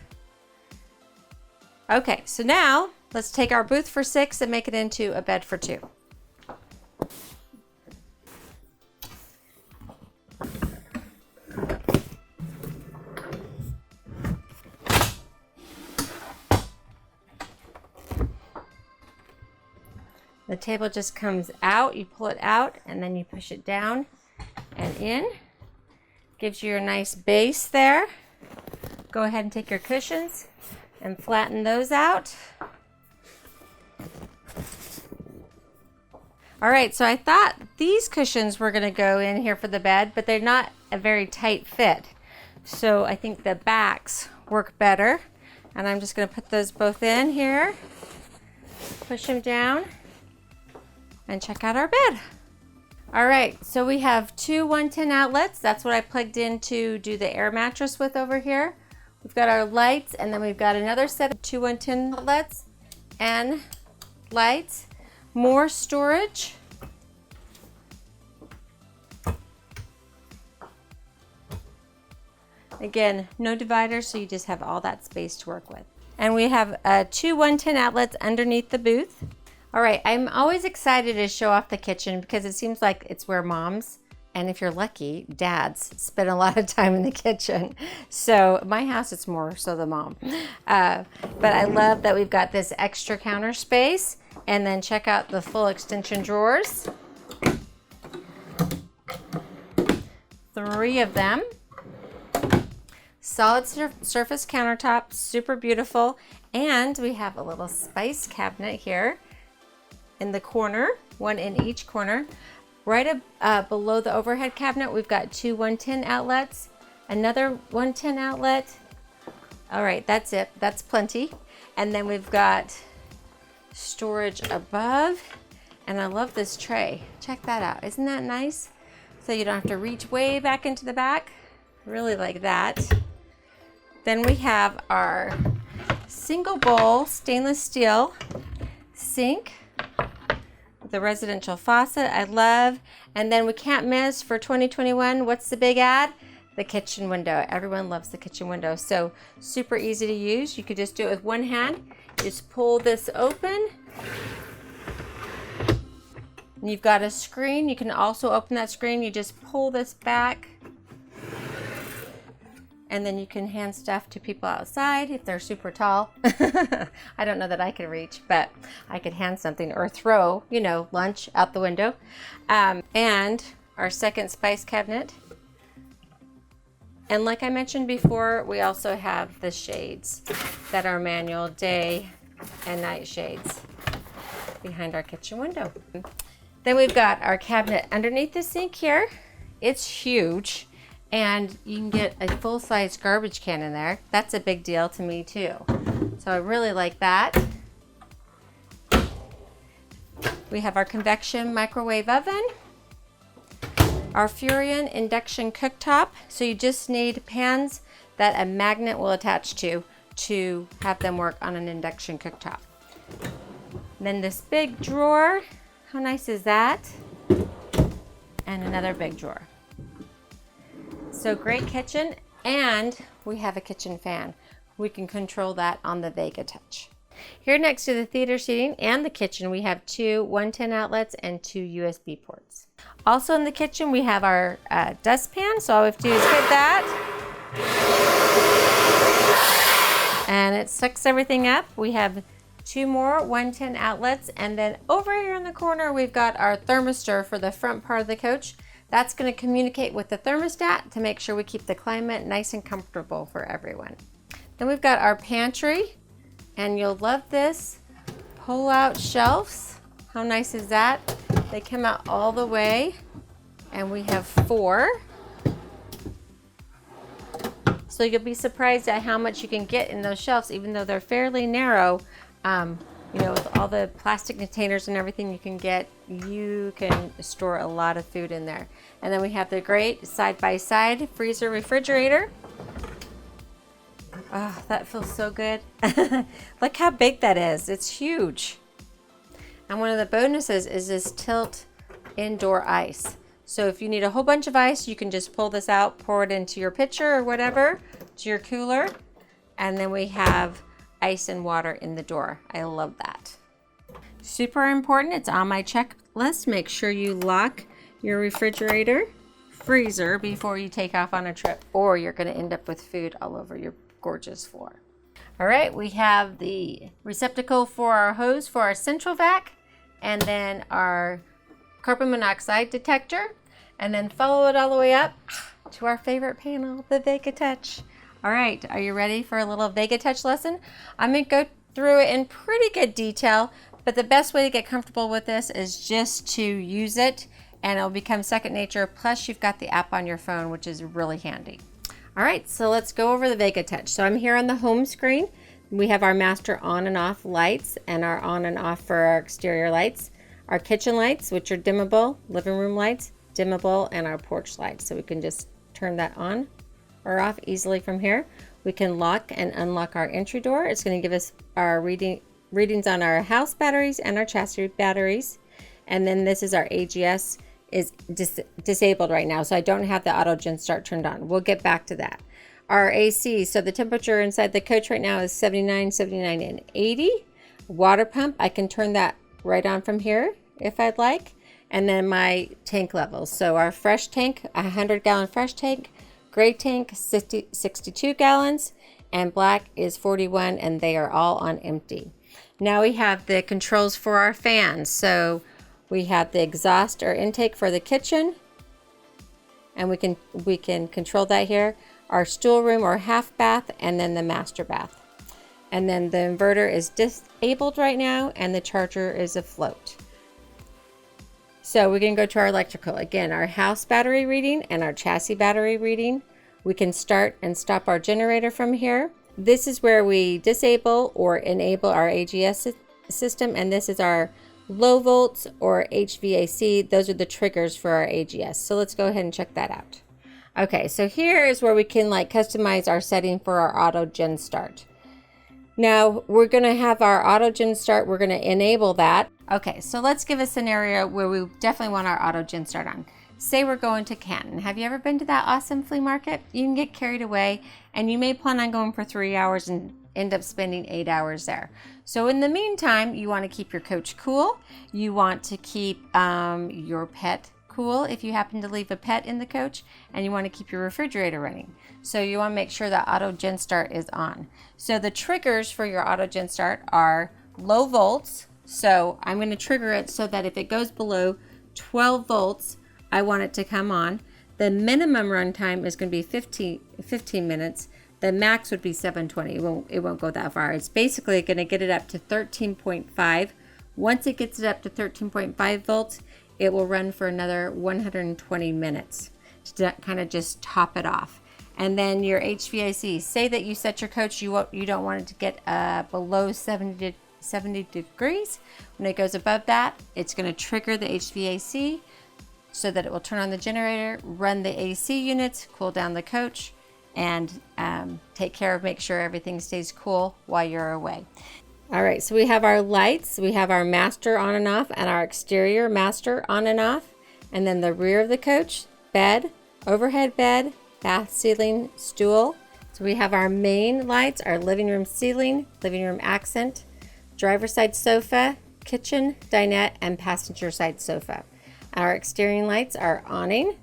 Okay, so now let's take our booth for 6 and make it into a bed for 2. The table just comes out, you pull it out, and then you push it down and in. Gives you a nice base there. Go ahead and take your cushions and flatten those out. All right, so I thought these cushions were gonna go in here for the bed, but they're not a very tight fit. So I think the backs work better. And I'm just gonna put those both in here, push them down, and check out our bed. All right, so we have 2 110 outlets. That's what I plugged in to do the air mattress with over here. We've got our lights, and then we've got another set of 2 110 outlets and lights. More storage. Again, no dividers, so you just have all that space to work with. And we have 2 110 outlets underneath the booth. All right, I'm always excited to show off the kitchen because it seems like it's where moms, and if you're lucky, dads spend a lot of time in the kitchen. So my house, it's more so the mom. But I love that we've got this extra counter space, and then check out the full extension drawers. 3 of them. Solid surface countertop, super beautiful. And we have a little spice cabinet here in the corner, 1 in each corner. Right below the overhead cabinet, we've got 2 110 outlets, another 110 outlet. All right, that's it, that's plenty. And then we've got storage above, and I love this tray. Check that out, isn't that nice? So you don't have to reach way back into the back. Really like that. Then we have our single bowl stainless steel sink, the residential faucet I love. And then we can't miss for 2021, what's the big ad? The kitchen window. Everyone loves the kitchen window. So super easy to use. You could just do it with one hand. Just pull this open. And you've got a screen. You can also open that screen. You just pull this back. And then you can hand stuff to people outside if they're super tall. I don't know that I could reach, but I could hand something or throw, you know, lunch out the window. And our second spice cabinet. And like I mentioned before, we also have the shades that are manual day and night shades behind our kitchen window. Then we've got our cabinet underneath the sink here. It's huge. And you can get a full-size garbage can in there. That's a big deal to me too. So I really like that. We have our convection microwave oven, our Furion induction cooktop. So you just need pans that a magnet will attach to have them work on an induction cooktop. And then this big drawer, how nice is that? And another big drawer. So great kitchen, and we have a kitchen fan. We can control that on the Vega Touch. Here next to the theater seating and the kitchen, we have 2 110 outlets and 2 USB ports. Also in the kitchen, we have our dustpan, so all we have to do is hit that. And it sucks everything up. We have 2 more 110 outlets, and then over here in the corner, we've got our thermistor for the front part of the coach. That's going to communicate with the thermostat to make sure we keep the climate nice and comfortable for everyone. Then we've got our pantry, and you'll love this pull-out shelves. How nice is that? They come out all the way, and we have 4. So you'll be surprised at how much you can get in those shelves, even though they're fairly narrow. You know, with all the plastic containers and everything you can store a lot of food in there. And then we have the great side-by-side freezer refrigerator. Oh, that feels so good. Look how big that is. It's huge. And one of the bonuses is this tilt indoor ice. So if you need a whole bunch of ice, you can just pull this out, pour it into your pitcher or whatever, to your cooler. And then we have ice and water in the door. I love that. Super important, it's on my checklist. Make sure you lock your refrigerator, freezer before you take off on a trip, or you're gonna end up with food all over your gorgeous floor. All right, we have the receptacle for our hose for our central vac, and then our carbon monoxide detector, and then follow it all the way up to our favorite panel, the Vega Touch. All right, are you ready for a little Vega Touch lesson? I'm gonna go through it in pretty good detail, but the best way to get comfortable with this is just to use it, and it'll become second nature. Plus you've got the app on your phone, which is really handy. All right, so let's go over the Vega Touch. So I'm here on the home screen. We have our master on and off lights and our on and off for our exterior lights. Our kitchen lights, which are dimmable, living room lights, dimmable, and our porch lights. So we can just turn that on or off easily from here. We can lock and unlock our entry door. It's going to give us our readings on our house batteries and our chassis batteries. And then this is our AGS is disabled right now, so I don't have the auto gen start turned on. We'll get back to that. Our AC, so the temperature inside the coach right now is 79, 79, and 80. Water pump, I can turn that right on from here if I'd like. And then my tank levels. So our fresh tank, a 100-gallon fresh tank, gray tank, 62 gallons, and black is 41, and they are all on empty. Now we have the controls for our fans. So we have the exhaust or intake for the kitchen, and we can control that here. Our stool room or half bath, and then the master bath. And then the inverter is disabled right now, and the charger is afloat. So we can go to our electrical. Again, our house battery reading and our chassis battery reading. We can start and stop our generator from here. This is where we disable or enable our AGS system, and this is our low volts or HVAC. Those are the triggers for our AGS. So let's go ahead and check that out. Okay, so here is where we can customize our setting for our auto gen start. Now we're gonna have our auto gen start, we're gonna enable that. Okay, so let's give a scenario where we definitely want our auto gen start on. Say we're going to Canton. Have you ever been to that awesome flea market? You can get carried away, and you may plan on going for 3 hours and end up spending 8 hours there. So in the meantime, you want to keep your coach cool. You want to keep your pet cool if you happen to leave a pet in the coach, and you want to keep your refrigerator running. So you want to make sure that auto gen start is on. So the triggers for your auto gen start are low volts. So I'm going to trigger it so that if it goes below 12 volts, I want it to come on. The minimum run time is going to be 15 minutes. The max would be 720. It won't go that far. It's basically going to get it up to 13.5. Once it gets it up to 13.5 volts, it will run for another 120 minutes to kind of just top it off. And then your HVAC, say that you set your coach, you don't want it to get below 70 degrees. When it goes above that, it's going to trigger the HVAC so that it will turn on the generator, run the AC units, cool down the coach, and make sure everything stays cool while you're away. All right, so we have our lights, we have our master on and off, and our exterior master on and off, and then the rear of the coach, bed, overhead bed, bath ceiling, stool. So we have our main lights, our living room ceiling, living room accent, driver's side sofa, kitchen, dinette, and passenger side sofa. Our exterior lights are awning,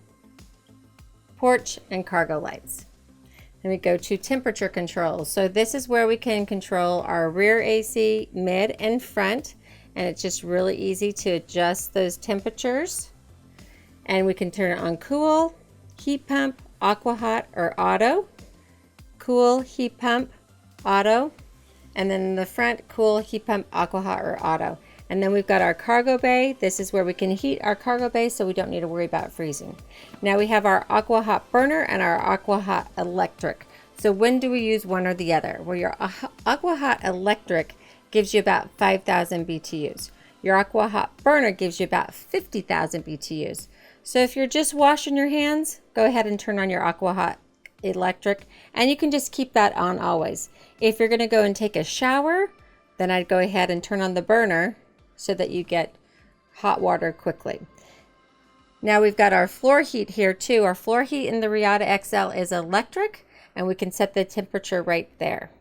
porch, and cargo lights. Then we go to temperature control. So this is where we can control our rear AC, mid, and front. And it's just really easy to adjust those temperatures. And we can turn it on cool, heat pump, aqua hot, or auto. Cool, heat pump, auto. And then in the front, cool, heat pump, aqua hot, or auto. And then we've got our cargo bay. This is where we can heat our cargo bay so we don't need to worry about freezing. Now we have our aqua hot burner and our aqua hot electric. So when do we use one or the other? Well, your aqua hot electric gives you about 5,000 BTUs. Your Aqua Hot Burner gives you about 50,000 BTUs. So if you're just washing your hands, go ahead and turn on your Aqua Hot Electric, and you can just keep that on always. If you're gonna go and take a shower, then I'd go ahead and turn on the burner so that you get hot water quickly. Now we've got our floor heat here too. Our floor heat in the Reatta XL is electric, and we can set the temperature right there.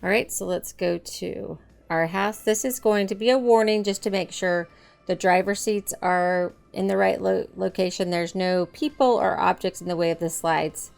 All right, so let's go to our house. This is going to be a warning just to make sure the driver's seats are in the right location. There's no people or objects in the way of the slides.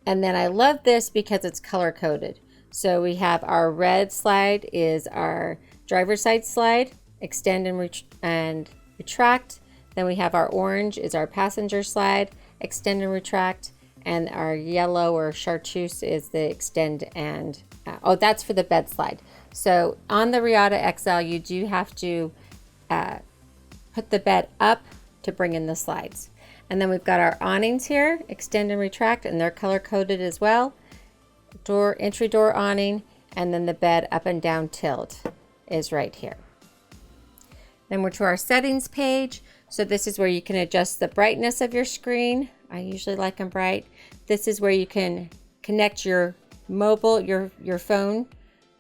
And then I love this because it's color coded. So we have our red slide is our driver's side slide, extend and retract. Then we have our orange is our passenger slide, extend and retract. And our yellow or chartreuse is the extend and, oh, that's for the bed slide. So on the Reatta XL, you do have to put the bed up to bring in the slides. And then we've got our awnings here, extend and retract, and they're color coded as well. Entry door awning, and then the bed up and down tilt is right here. Then we're to our settings page. So this is where you can adjust the brightness of your screen. I usually like them bright. This is where you can connect your mobile, your phone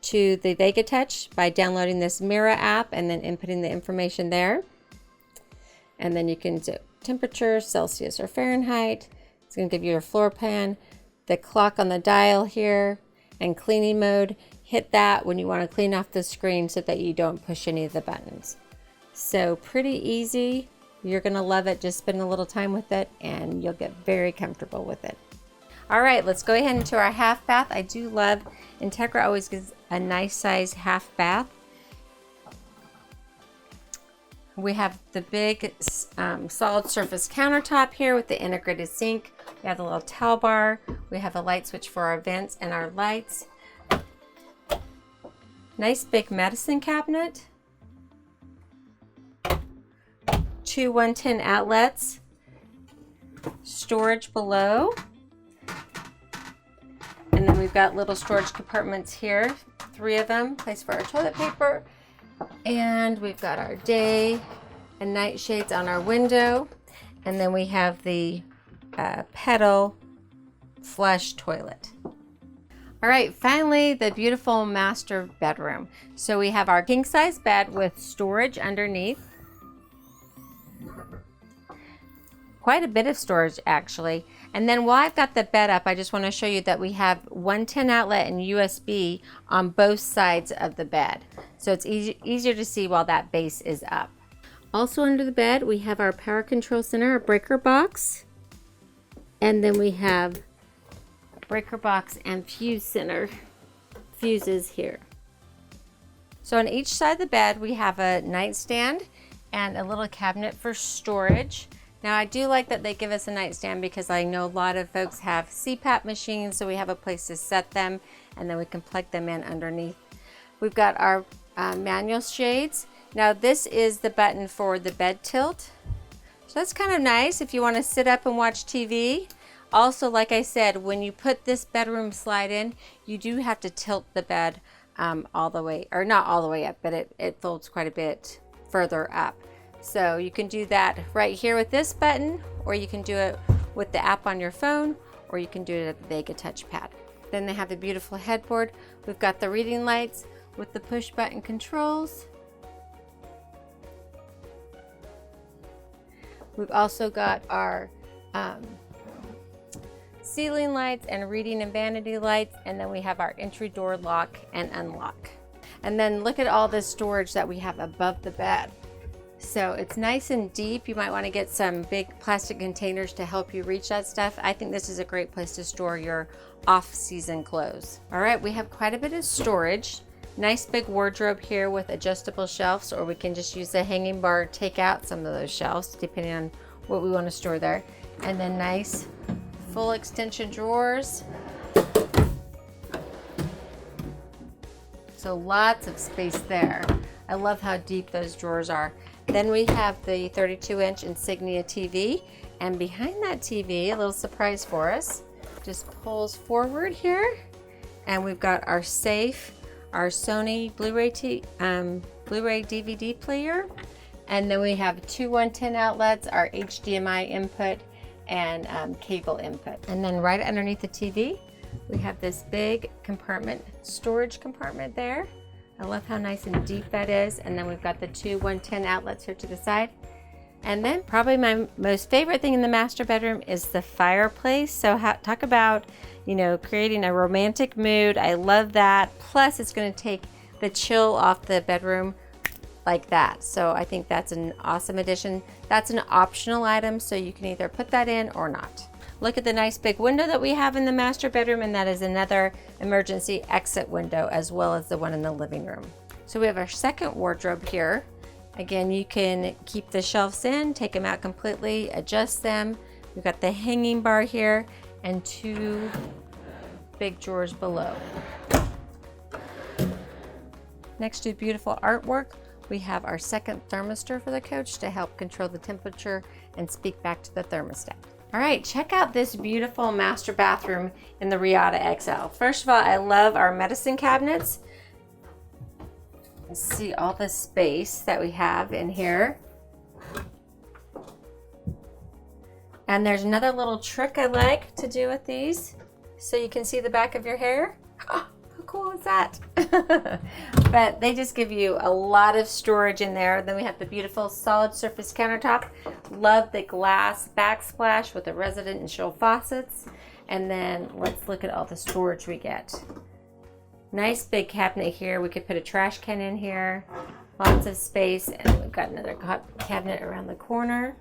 to the Vega Touch by downloading this Mirror app and then inputting the information there. And then you can do temperature, Celsius or Fahrenheit. It's going to give you your floor plan, the clock on the dial here, and cleaning mode. Hit that when you want to clean off the screen so that you don't push any of the buttons. So pretty easy. You're going to love it. Just spend a little time with it and you'll get very comfortable with it. All right, let's go ahead into our half bath. I do love, Entegra always gives a nice size half bath. We have the big solid surface countertop here with the integrated sink. We have the little towel bar. We have a light switch for our vents and our lights. Nice big medicine cabinet. 2 110 outlets. Storage below. And then we've got little storage compartments here, 3 of them, place for our toilet paper. And we've got our day and night shades on our window. And then we have the pedal flush toilet. All right, finally, the beautiful master bedroom. So we have our king size bed with storage underneath. Quite a bit of storage actually. And then while I've got the bed up, I just want to show you that we have 110 outlet and USB on both sides of the bed. So it's easier to see while that base is up. Also under the bed, we have our power control center, a breaker box. And then we have a breaker box and fuse center, fuses here. So on each side of the bed, we have a nightstand and a little cabinet for storage. Now I do like that they give us a nightstand because I know a lot of folks have CPAP machines, so we have a place to set them and then we can plug them in underneath. We've got our manual shades. Now this is the button for the bed tilt. So that's kind of nice if you want to sit up and watch TV. Also, like I said, when you put this bedroom slide in, you do have to tilt the bed all the way, or not all the way up, but it folds quite a bit further up. So you can do that right here with this button, or you can do it with the app on your phone, or you can do it at the Vega Touch pad. Then they have the beautiful headboard. We've got the reading lights with the push button controls. We've also got our ceiling lights and reading and vanity lights, and then we have our entry door lock and unlock. And then look at all this storage that we have above the bed. So it's nice and deep. You might want to get some big plastic containers to help you reach that stuff. I think this is a great place to store your off-season clothes. All right, we have quite a bit of storage. Nice big wardrobe here with adjustable shelves, or we can just use the hanging bar, take out some of those shelves depending on what we want to store there. And then nice full extension drawers. So lots of space there. I love how deep those drawers are. Then we have the 32-inch Insignia TV, and behind that TV, a little surprise for us, just pulls forward here, And we've got our safe, our Sony Blu-ray DVD player. And then we have 2 110 outlets, our HDMI input, and cable input. And then right underneath the TV, we have this big compartment, storage compartment there. I love how nice and deep that is. And then we've got the 2 110 outlets here to the side. And then probably my most favorite thing in the master bedroom is the fireplace. So talk about, you know, creating a romantic mood. I love that. Plus it's going to take the chill off the bedroom like that. So I think that's an awesome addition. That's an optional item, so you can either put that in or not. Look at the nice big window that we have in the master bedroom, and that is another emergency exit window as well as the one in the living room. So we have our second wardrobe here. Again, you can keep the shelves in, take them out completely, adjust them. We've got the hanging bar here and 2 big drawers below. Next to beautiful artwork, we have our second thermistor for the coach to help control the temperature and speak back to the thermostat. All right, check out this beautiful master bathroom in the Reatta XL. First of all, I love our medicine cabinets. See all the space that we have in here. And there's another little trick I like to do with these, so you can see the back of your hair. Oh, how cool is that? But they just give you a lot of storage in there. Then we have the beautiful solid surface countertop. Love the glass backsplash with the residential faucets. And then let's look at all the storage we get. Nice big cabinet here. We could put a trash can in here. Lots of space. And we've got another cabinet around the corner.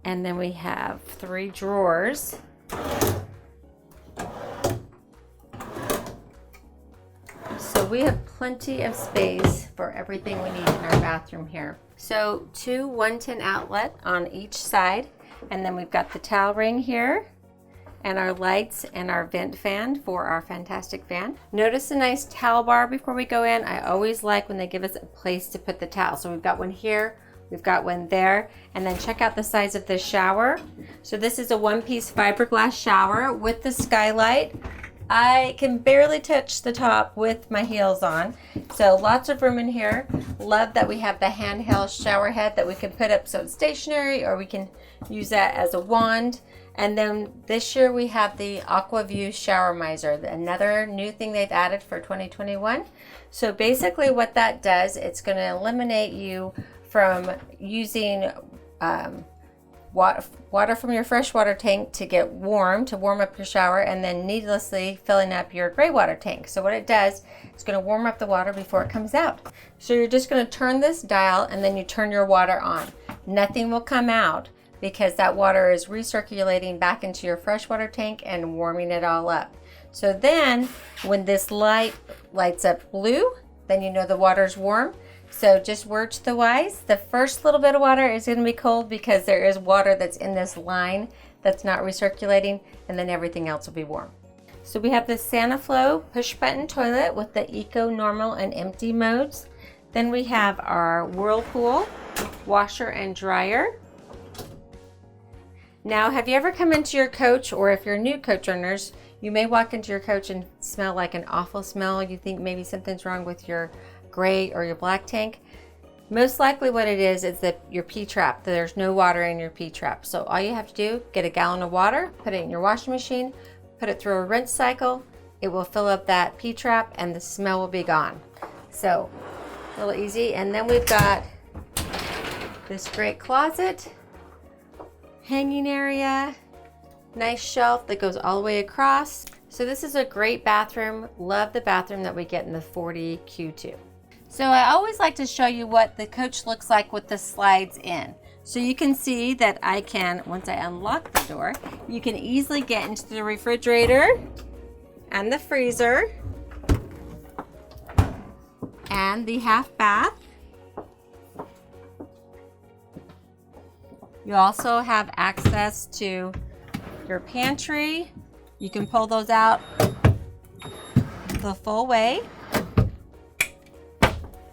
And then we have 3 drawers. So we have plenty of space for everything we need in our bathroom here. So 2 110 outlet on each side. And then we've got the towel ring here, and our lights and our vent fan for our fantastic fan. Notice a nice towel bar before we go in. I always like when they give us a place to put the towel. So we've got one here, we've got one there, and then check out the size of the shower. So this is a 1-piece fiberglass shower with the skylight. I can barely touch the top with my heels on. So lots of room in here. Love that we have the handheld shower head that we can put up so it's stationary, or we can use that as a wand. And then this year we have the AquaView shower miser, another new thing they've added for 2021. So basically what that does, it's going to eliminate you from using water from your freshwater tank to get warm, to warm up your shower, and then needlessly filling up your gray water tank. So what it does, it's going to warm up the water before it comes out. So you're just going to turn this dial and then you turn your water on. Nothing will come out, because that water is recirculating back into your freshwater tank and warming it all up. So then when this light lights up blue, then you know the water's warm. So just word to the wise, the first little bit of water is going to be cold because there is water that's in this line that's not recirculating, and then everything else will be warm. So we have the SaniFlow push button toilet with the eco, normal, and empty modes. Then we have our Whirlpool washer and dryer. Now, have you ever come into your coach, or if you're new coach owners, you may walk into your coach and smell like an awful smell. You think maybe something's wrong with your gray or your black tank. Most likely what it is that your P-trap, there's no water in your P-trap. So all you have to do, get a gallon of water, put it in your washing machine, put it through a rinse cycle. It will fill up that P-trap and the smell will be gone. So a little easy. And then we've got this great closet, hanging area, nice shelf that goes all the way across. So this is a great bathroom. Love the bathroom that we get in the 40 Q2. So I always like to show you what the coach looks like with the slides in. So you can see that I can, once I unlock the door, you can easily get into the refrigerator and the freezer and the half bath. You also have access to your pantry. You can pull those out the full way.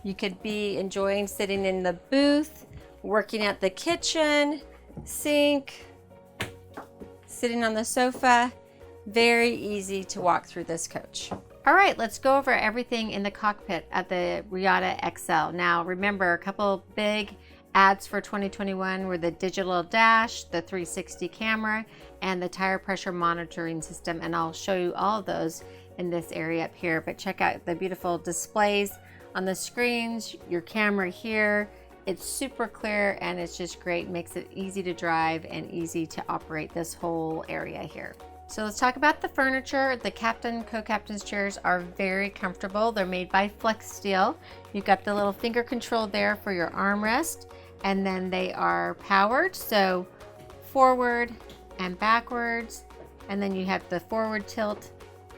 You could be enjoying sitting in the booth, working at the kitchen, sink, sitting on the sofa. Very easy to walk through this coach. All right, let's go over everything in the cockpit at the Reatta XL. Now, remember, a couple big adds for 2021 were the digital dash, the 360 camera, and the tire pressure monitoring system. And I'll show you all of those in this area up here. But check out the beautiful displays on the screens, your camera here. It's super clear and it's just great. Makes it easy to drive and easy to operate this whole area here. So let's talk about the furniture. The captain, co-captain's chairs are very comfortable. They're made by Flex Steel. You've got the little finger control there for your armrest, and then they are powered, so forward and backwards, and then you have the forward tilt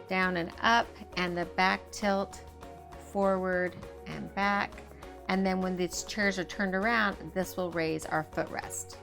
down and up, and the back tilt forward and back. And then when these chairs are turned around, this will raise our footrest.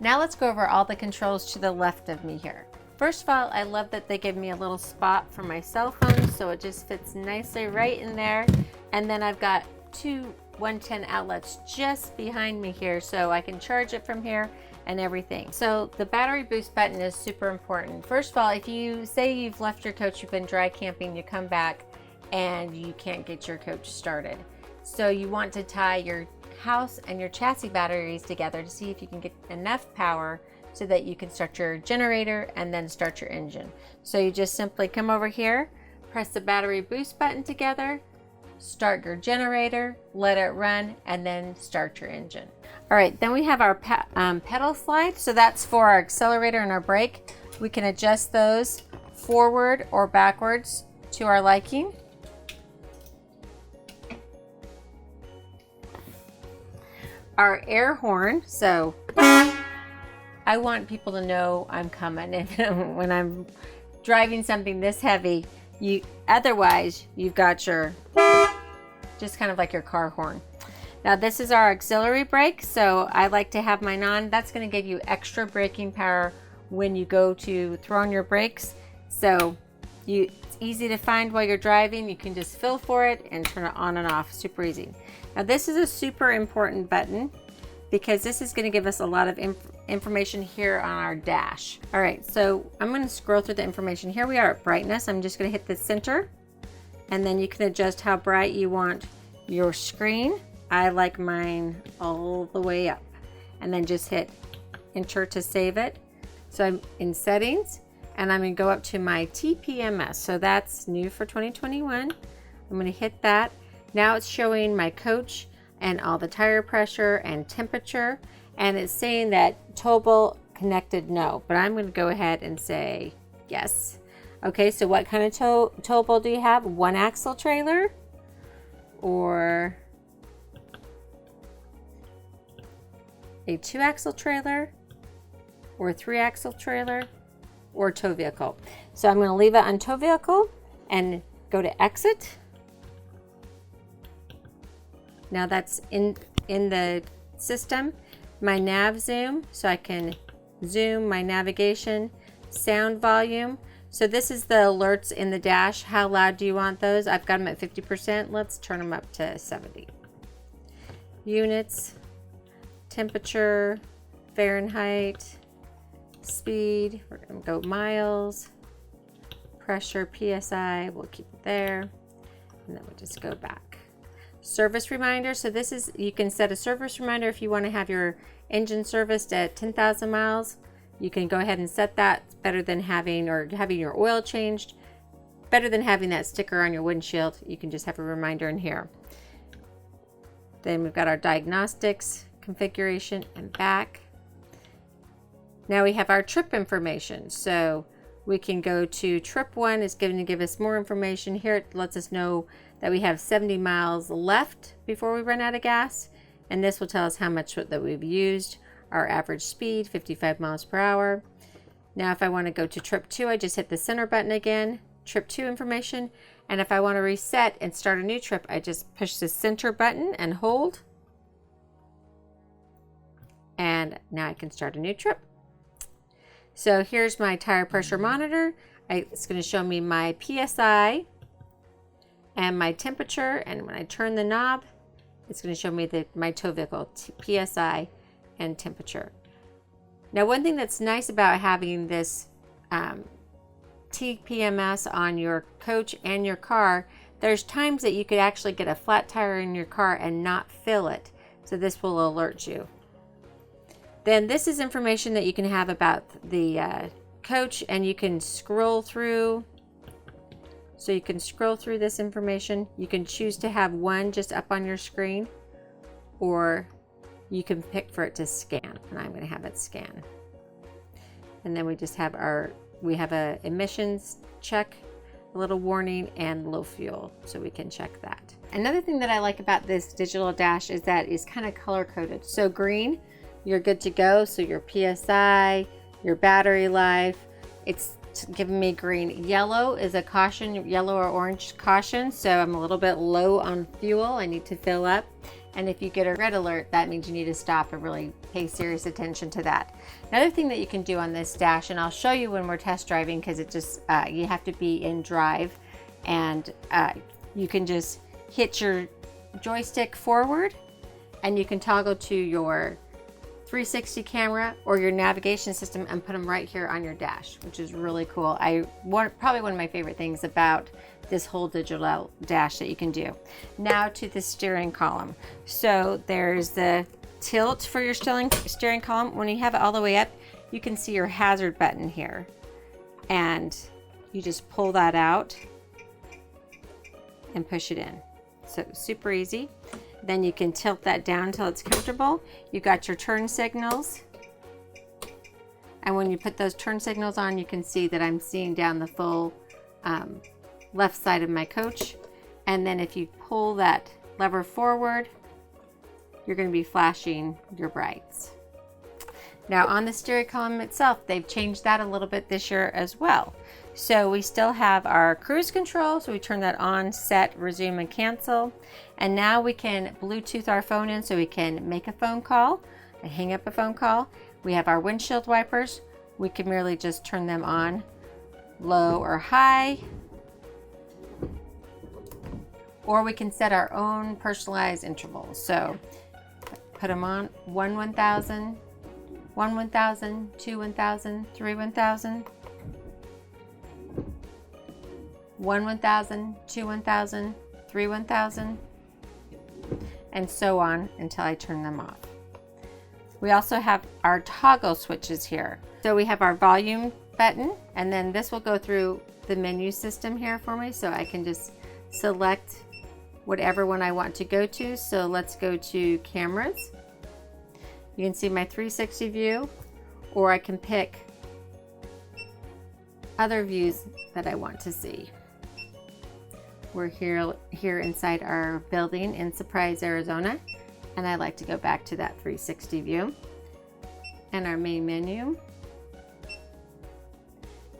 Now let's go over all the controls to the left of me here. First of all, I love that they give me a little spot for my cell phone, so it just fits nicely right in there. And then I've got two 110 outlets just behind me here, so I can charge it from here and everything. So the battery boost button is super important. First of all, if you say you've left your coach, you've been dry camping, you come back and you can't get your coach started. So you want to tie your house and your chassis batteries together to see if you can get enough power so that you can start your generator and then start your engine. So you just simply come over here, press the battery boost button together, start your generator, let it run, and then start your engine. All right, then we have our pedal slide. So that's for our accelerator and our brake. We can adjust those forward or backwards to our liking. Our air horn, so I want people to know I'm coming, and when I'm driving something this heavy, otherwise you've got your, just kind of like your car horn. Now this is our auxiliary brake, so I like to have mine on. That's going to give you extra braking power when you go to throw on your brakes. So it's easy to find while you're driving. You can just feel for it and turn it on and off, super easy. Now this is a super important button because this is going to give us a lot of information here on our dash. All right, so I'm going to scroll through the information. Here we are at brightness. I'm just going to hit the center, and then you can adjust how bright you want your screen. I like mine all the way up, and then just hit enter to save it. So I'm in settings, and I'm going to go up to my TPMS. So that's new for 2021. I'm going to hit that. Now it's showing my coach and all the tire pressure and temperature, and it's saying that towable connected no, but I'm going to go ahead and say yes. Okay, so what kind of towable do you have? One axle trailer or a 2-axle trailer or a 3-axle trailer or tow vehicle? So I'm going to leave it on tow vehicle and go to exit. Now that's in the system. My nav zoom, so I can zoom, my navigation, sound volume. So this is the alerts in the dash. How loud do you want those? I've got them at 50%. Let's turn them up to 70. Units, temperature, Fahrenheit, speed, we're gonna go miles, pressure, PSI, we'll keep it there, and then we'll just go back. Service reminder, so this is, you can set a service reminder if you want to have your engine serviced at 10,000 miles. You can go ahead and set that. It's better than having your oil changed, better than having that sticker on your windshield. You can just have a reminder in here. Then we've got our diagnostics, configuration, and back. Now we have our trip information. So we can go to trip 1, it's going to give us more information. Here it lets us know that we have 70 miles left before we run out of gas, and this will tell us how much that we've used. Our average speed, 55 miles per hour. Now if I want to go to trip 2, I just hit the center button again, trip 2 information, and if I want to reset and start a new trip, I just push the center button and hold, and now I can start a new trip. So here's my tire pressure monitor. It's going to show me my PSI and my temperature, and when I turn the knob, it's going to show me my tow vehicle PSI and temperature. Now one thing that's nice about having this TPMS on your coach and your car, there's times that you could actually get a flat tire in your car and not fill it. So this will alert you. Then this is information that you can have about the coach, and you can scroll through. So you can scroll through this information. You can choose to have one just up on your screen, or you can pick for it to scan, and I'm going to have it scan. And then we just have we have a emissions check, a little warning, and low fuel, so we can check that. Another thing that I like about this digital dash is that it's kind of color coded. So green, you're good to go. So your PSI, your battery life, it's giving me green. Yellow is a caution, yellow or orange caution. So I'm a little bit low on fuel. I need to fill up. And if you get a red alert, that means you need to stop and really pay serious attention to that. Another thing that you can do on this dash, and I'll show you when we're test driving, because it just, you have to be in drive, and you can just hit your joystick forward, and you can toggle to your 360 camera or your navigation system and put them right here on your dash, which is really cool. Probably one of my favorite things about this whole digital dash that you can do. Now to the steering column. So there's the tilt for your steering column. When you have it all the way up, you can see your hazard button here, and you just pull that out and push it in. So super easy. Then you can tilt that down until it's comfortable. You got your turn signals, and when you put those turn signals on, you can see that I'm seeing down the full left side of my coach. And then if you pull that lever forward, you're going to be flashing your brights. Now on the steering column itself, they've changed that a little bit this year as well. So we still have our cruise control, so we turn that on, set, resume, and cancel. And now we can Bluetooth our phone in, so we can make a phone call and hang up a phone call. We have our windshield wipers. We can merely just turn them on, low or high. Or we can set our own personalized intervals. So put them on 1 1000, 1 1000, 2 1000, 3 1000, 1 1000, 2 1000, 3 1000, and so on until I turn them off. We also have our toggle switches here. So we have our volume button, and then this will go through the menu system here for me, so I can just select whatever one I want to go to. So let's go to cameras. You can see my 360 view, or I can pick other views that I want to see. We're here inside our building in Surprise, Arizona, and I like to go back to that 360 view and our main menu,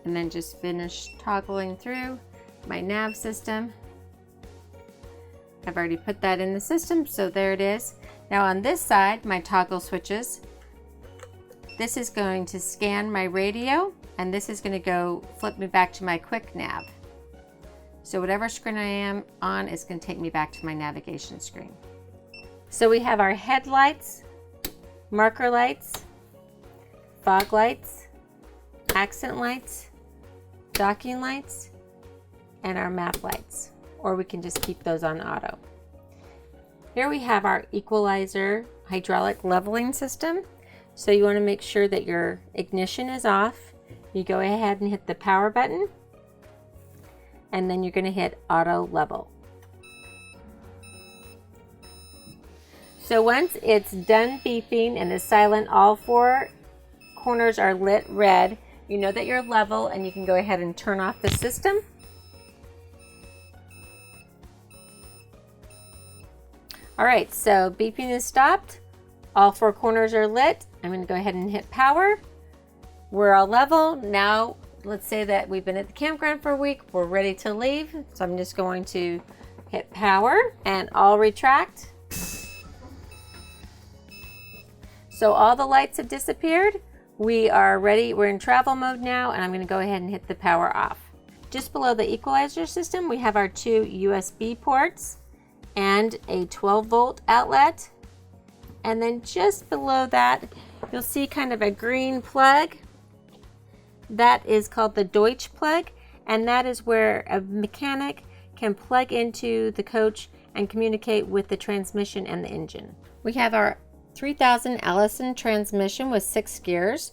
and then just finish toggling through my nav system. I've already put that in the system, so there it is. Now on this side, my toggle switches, this is going to scan my radio, and this is going to go flip me back to my quick nav. So whatever screen I am on is going to take me back to my navigation screen. So we have our headlights, marker lights, fog lights, accent lights, docking lights, and our map lights, or we can just keep those on auto. Here we have our equalizer hydraulic leveling system. So you want to make sure that your ignition is off. You go ahead and hit the power button, and then you're going to hit auto level. So once it's done beeping and is silent, all 4 corners are lit red, you know that you're level, and you can go ahead and turn off the system. All right, so beeping is stopped. All 4 corners are lit. I'm going to go ahead and hit power. We're all level. Now, let's say that we've been at the campground for a week. We're ready to leave. So I'm just going to hit power and I'll retract. So all the lights have disappeared. We are ready. We're in travel mode now, and I'm going to go ahead and hit the power off. Just below the equalizer system, we have our 2 USB ports and a 12-volt outlet. And then just below that, you'll see kind of a green plug. That is called the Deutsch plug, and that is where a mechanic can plug into the coach and communicate with the transmission and the engine. We have our 3000 Allison transmission with 6 gears.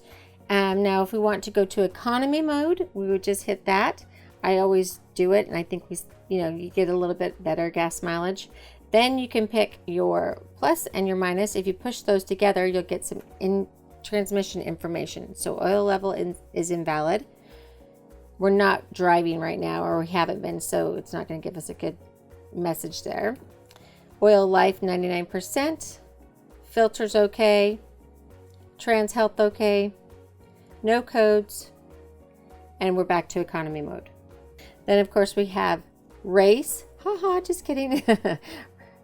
Now if we want to go to economy mode, we would just hit that. I always do it, and I think you get a little bit better gas mileage. Then you can pick your plus and your minus. If you push those together, you'll get some transmission information. So oil level is invalid. We're not driving right now, or we haven't been, so it's not going to give us a good message there. Oil life 99%. Filters okay. Trans health okay. No codes. And we're back to economy mode. Then of course we have race. Haha, just kidding.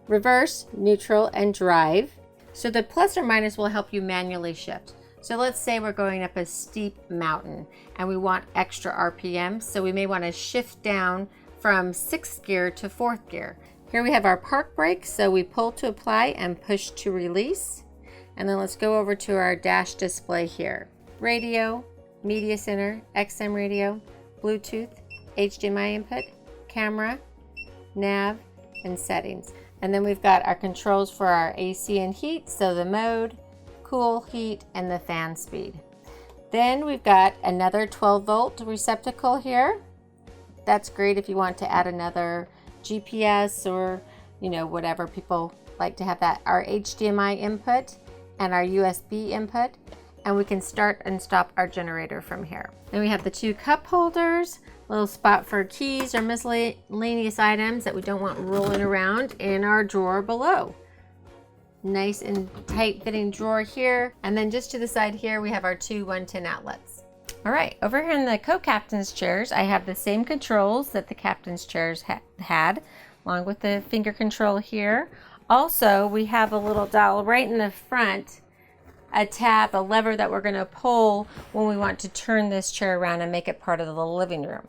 Reverse, neutral, and drive. So the plus or minus will help you manually shift. So let's say we're going up a steep mountain and we want extra RPM. So we may want to shift down from 6th gear to 4th gear. Here we have our park brake. So we pull to apply and push to release. And then let's go over to our dash display here. Radio, media center, XM radio, Bluetooth, HDMI input, camera, nav, and settings. And then we've got our controls for our AC and heat, so the mode, cool, heat, and the fan speed. Then we've got another 12-volt receptacle here. That's great if you want to add another GPS or, whatever. People like to have that. Our HDMI input and our USB input. And we can start and stop our generator from here. Then we have the 2 cup holders, a little spot for keys or miscellaneous items that we don't want rolling around in our drawer below. Nice and tight fitting drawer here. And then just to the side here, we have our 2 110 outlets. All right, over here in the co-captain's chairs, I have the same controls that the captain's chairs had, along with the finger control here. Also, we have a little dial right in the front, a tab, a lever that we're going to pull when we want to turn this chair around and make it part of the living room.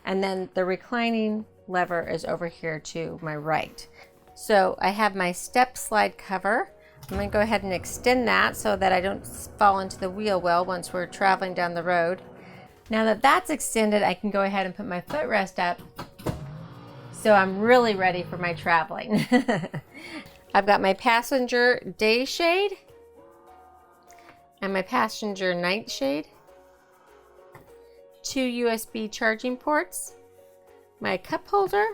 And then the reclining lever is over here to my right. So I have my step slide cover. I'm going to go ahead and extend that so that I don't fall into the wheel well once we're traveling down the road. Now that that's extended, I can go ahead and put my footrest up so I'm really ready for my traveling. I've got my passenger day shade and my passenger night shade, 2 USB charging ports, my cup holder,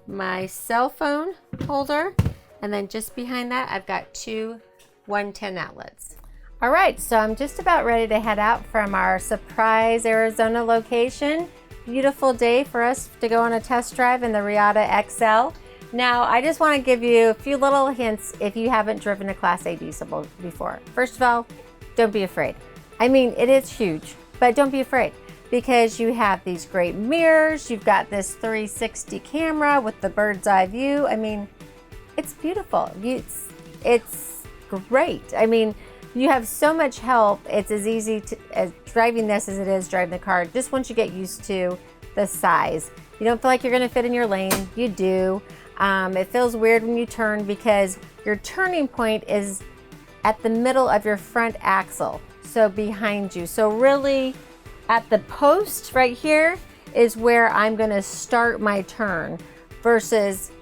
my cell phone holder, and then just behind that I've got 2 110 outlets. All right, so I'm just about ready to head out from our Surprise, Arizona location. Beautiful day for us to go on a test drive in the Reatta XL. Now, I just want to give you a few little hints if you haven't driven a Class A diesel before. First of all, don't be afraid. I mean, it is huge, but don't be afraid because you have these great mirrors. You've got this 360 camera with the bird's eye view. I mean, it's beautiful. It's great. I mean, you have so much help. It's as easy as driving this as it is driving the car. Just once you get used to the size. You don't feel like you're going to fit in your lane. You do. It feels weird when you turn because your turning point is at the middle of your front axle, so behind you. So really at the post right here is where I'm going to start my turn versus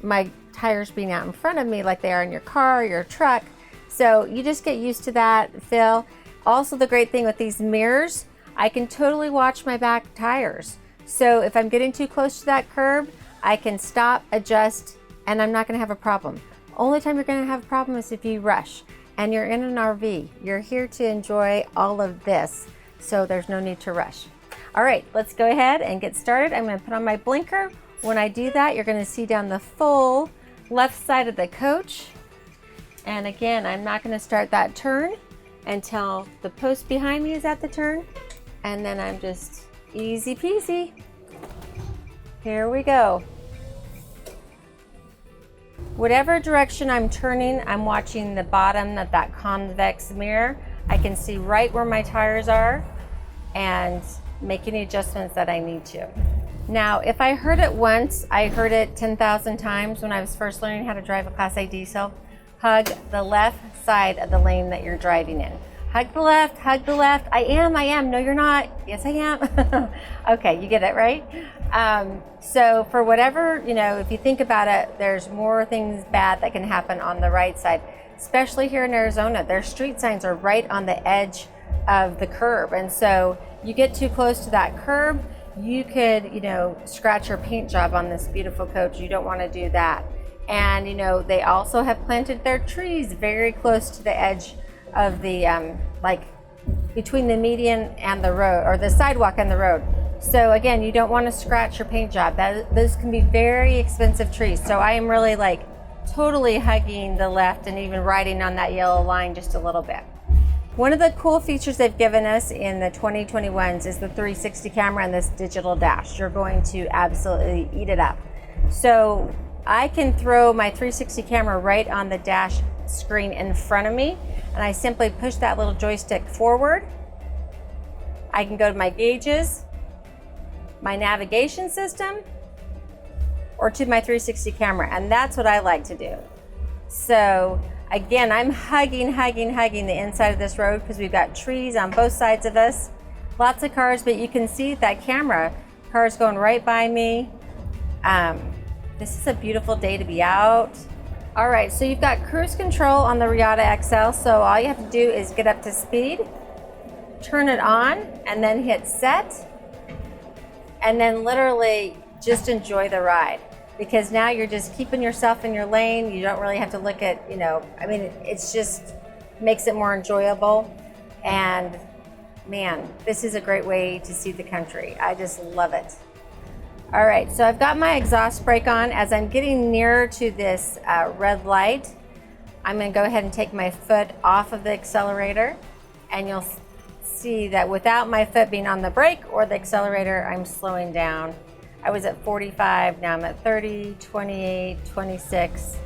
my tires being out in front of me like they are in your car or your truck. So you just get used to that, Phil. Also, the great thing with these mirrors, I can totally watch my back tires. So if I'm getting too close to that curb, I can stop, adjust, and I'm not going to have a problem. Only time you're going to have a problem is if you rush and you're in an RV. You're here to enjoy all of this, so there's no need to rush. All right, let's go ahead and get started. I'm going to put on my blinker. When I do that, you're going to see down the full left side of the coach. And again, I'm not going to start that turn until the post behind me is at the turn. And then I'm just easy peasy. Here we go. Whatever direction I'm turning, I'm watching the bottom of that convex mirror. I can see right where my tires are and make any adjustments that I need to. Now, if I heard it once, I heard it 10,000 times when I was first learning how to drive a Class A diesel. Hug the left side of the lane that you're driving in. Hug the left, hug the left. I am. No, you're not. Yes, I am. Okay, you get it, right? So for whatever, if you think about it, there's more things bad that can happen on the right side, especially here in Arizona. Their street signs are right on the edge of the curb. And so you get too close to that curb, you could, scratch your paint job on this beautiful coach. You don't want to do that. And, they also have planted their trees very close to the edge of the, between the median and the road, or the sidewalk and the road. So again, you don't want to scratch your paint job. Those can be very expensive trees. So I am really totally hugging the left and even riding on that yellow line just a little bit. One of the cool features they've given us in the 2021s is the 360 camera and this digital dash. You're going to absolutely eat it up. So I can throw my 360 camera right on the dash screen in front of me, and I simply push that little joystick forward. I can go to my gauges, my navigation system, or to my 360 camera, and that's what I like to do. So again, I'm hugging the inside of this road because we've got trees on both sides of us, lots of cars, but you can see that camera, cars going right by me. This is a beautiful day to be out. All right, so you've got cruise control on the Reatta XL, so all you have to do is get up to speed, turn it on, and then hit set, and then literally just enjoy the ride. Because now you're just keeping yourself in your lane. You don't really have to look at, it's just makes it more enjoyable. And man, this is a great way to see the country. I just love it. All right, so I've got my exhaust brake on. As I'm getting nearer to this red light, I'm gonna go ahead and take my foot off of the accelerator, and you'll see that without my foot being on the brake or the accelerator, I'm slowing down. I was at 45, now I'm at 30, 28, 26.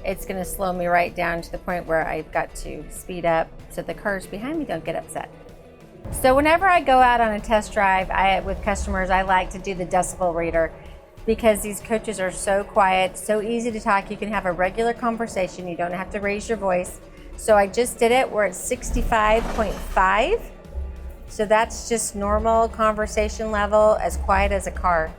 It's gonna slow me right down to the point where I've got to speed up so the cars behind me don't get upset. So whenever I go out on a test drive with customers, I like to do the decibel reader because these coaches are so quiet, so easy to talk. You can have a regular conversation. You don't have to raise your voice. So I just did it. We're at 65.5. So that's just normal conversation level, as quiet as a car.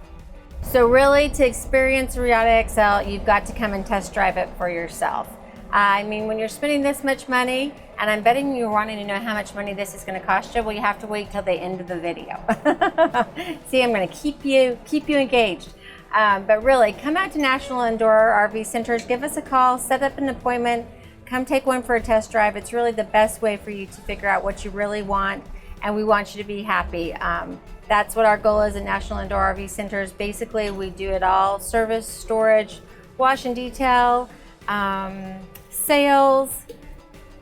So really, to experience Reatta XL, you've got to come and test drive it for yourself. I mean, when you're spending this much money, and I'm betting you're wanting to know how much money this is going to cost you, well, you have to wait till the end of the video. See, I'm going to keep you engaged. But really, come out to National Indoor RV Centers, give us a call, set up an appointment, come take one for a test drive. It's really the best way for you to figure out what you really want, and we want you to be happy. That's what our goal is at National Indoor RV Centers. Basically, we do it all: service, storage, wash and detail, sales,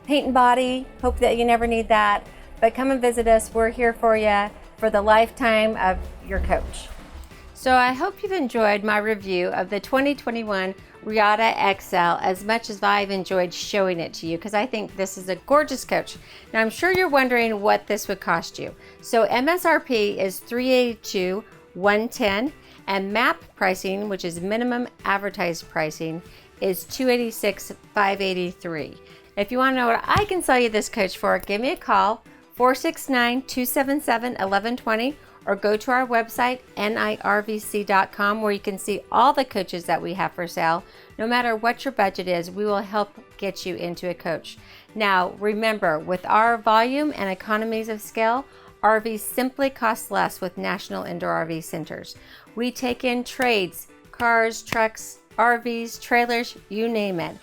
paint and body. Hope that you never need that, but come and visit us. We're here for you for the lifetime of your coach. So I hope you've enjoyed my review of the 2021 Reatta XL as much as I've enjoyed showing it to you, because I think this is a gorgeous coach. Now I'm sure you're wondering what this would cost you. So MSRP is $382,110, and MAP pricing, which is minimum advertised pricing, is $286,583. If you want to know what I can sell you this coach for, give me a call, 469-277-1120, or go to our website, NIRVC.com, where you can see all the coaches that we have for sale. No matter what your budget is, we will help get you into a coach. Now, remember, with our volume and economies of scale, RVs simply cost less with National Indoor RV Centers. We take in trades, cars, trucks, RVs, trailers, you name it.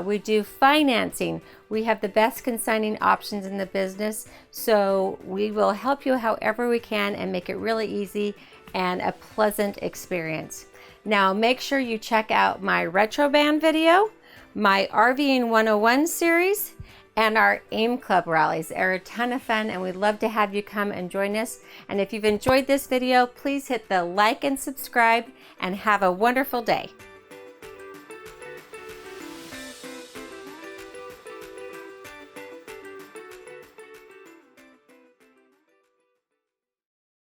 We do financing. We have the best consigning options in the business, so we will help you however we can and make it really easy and a pleasant experience. Now make sure you check out my Retro Band video, my RVing 101 series, and our AIM Club rallies. They're a ton of fun, and we'd love to have you come and join us. And if you've enjoyed this video, please hit the like and subscribe, and have a wonderful day.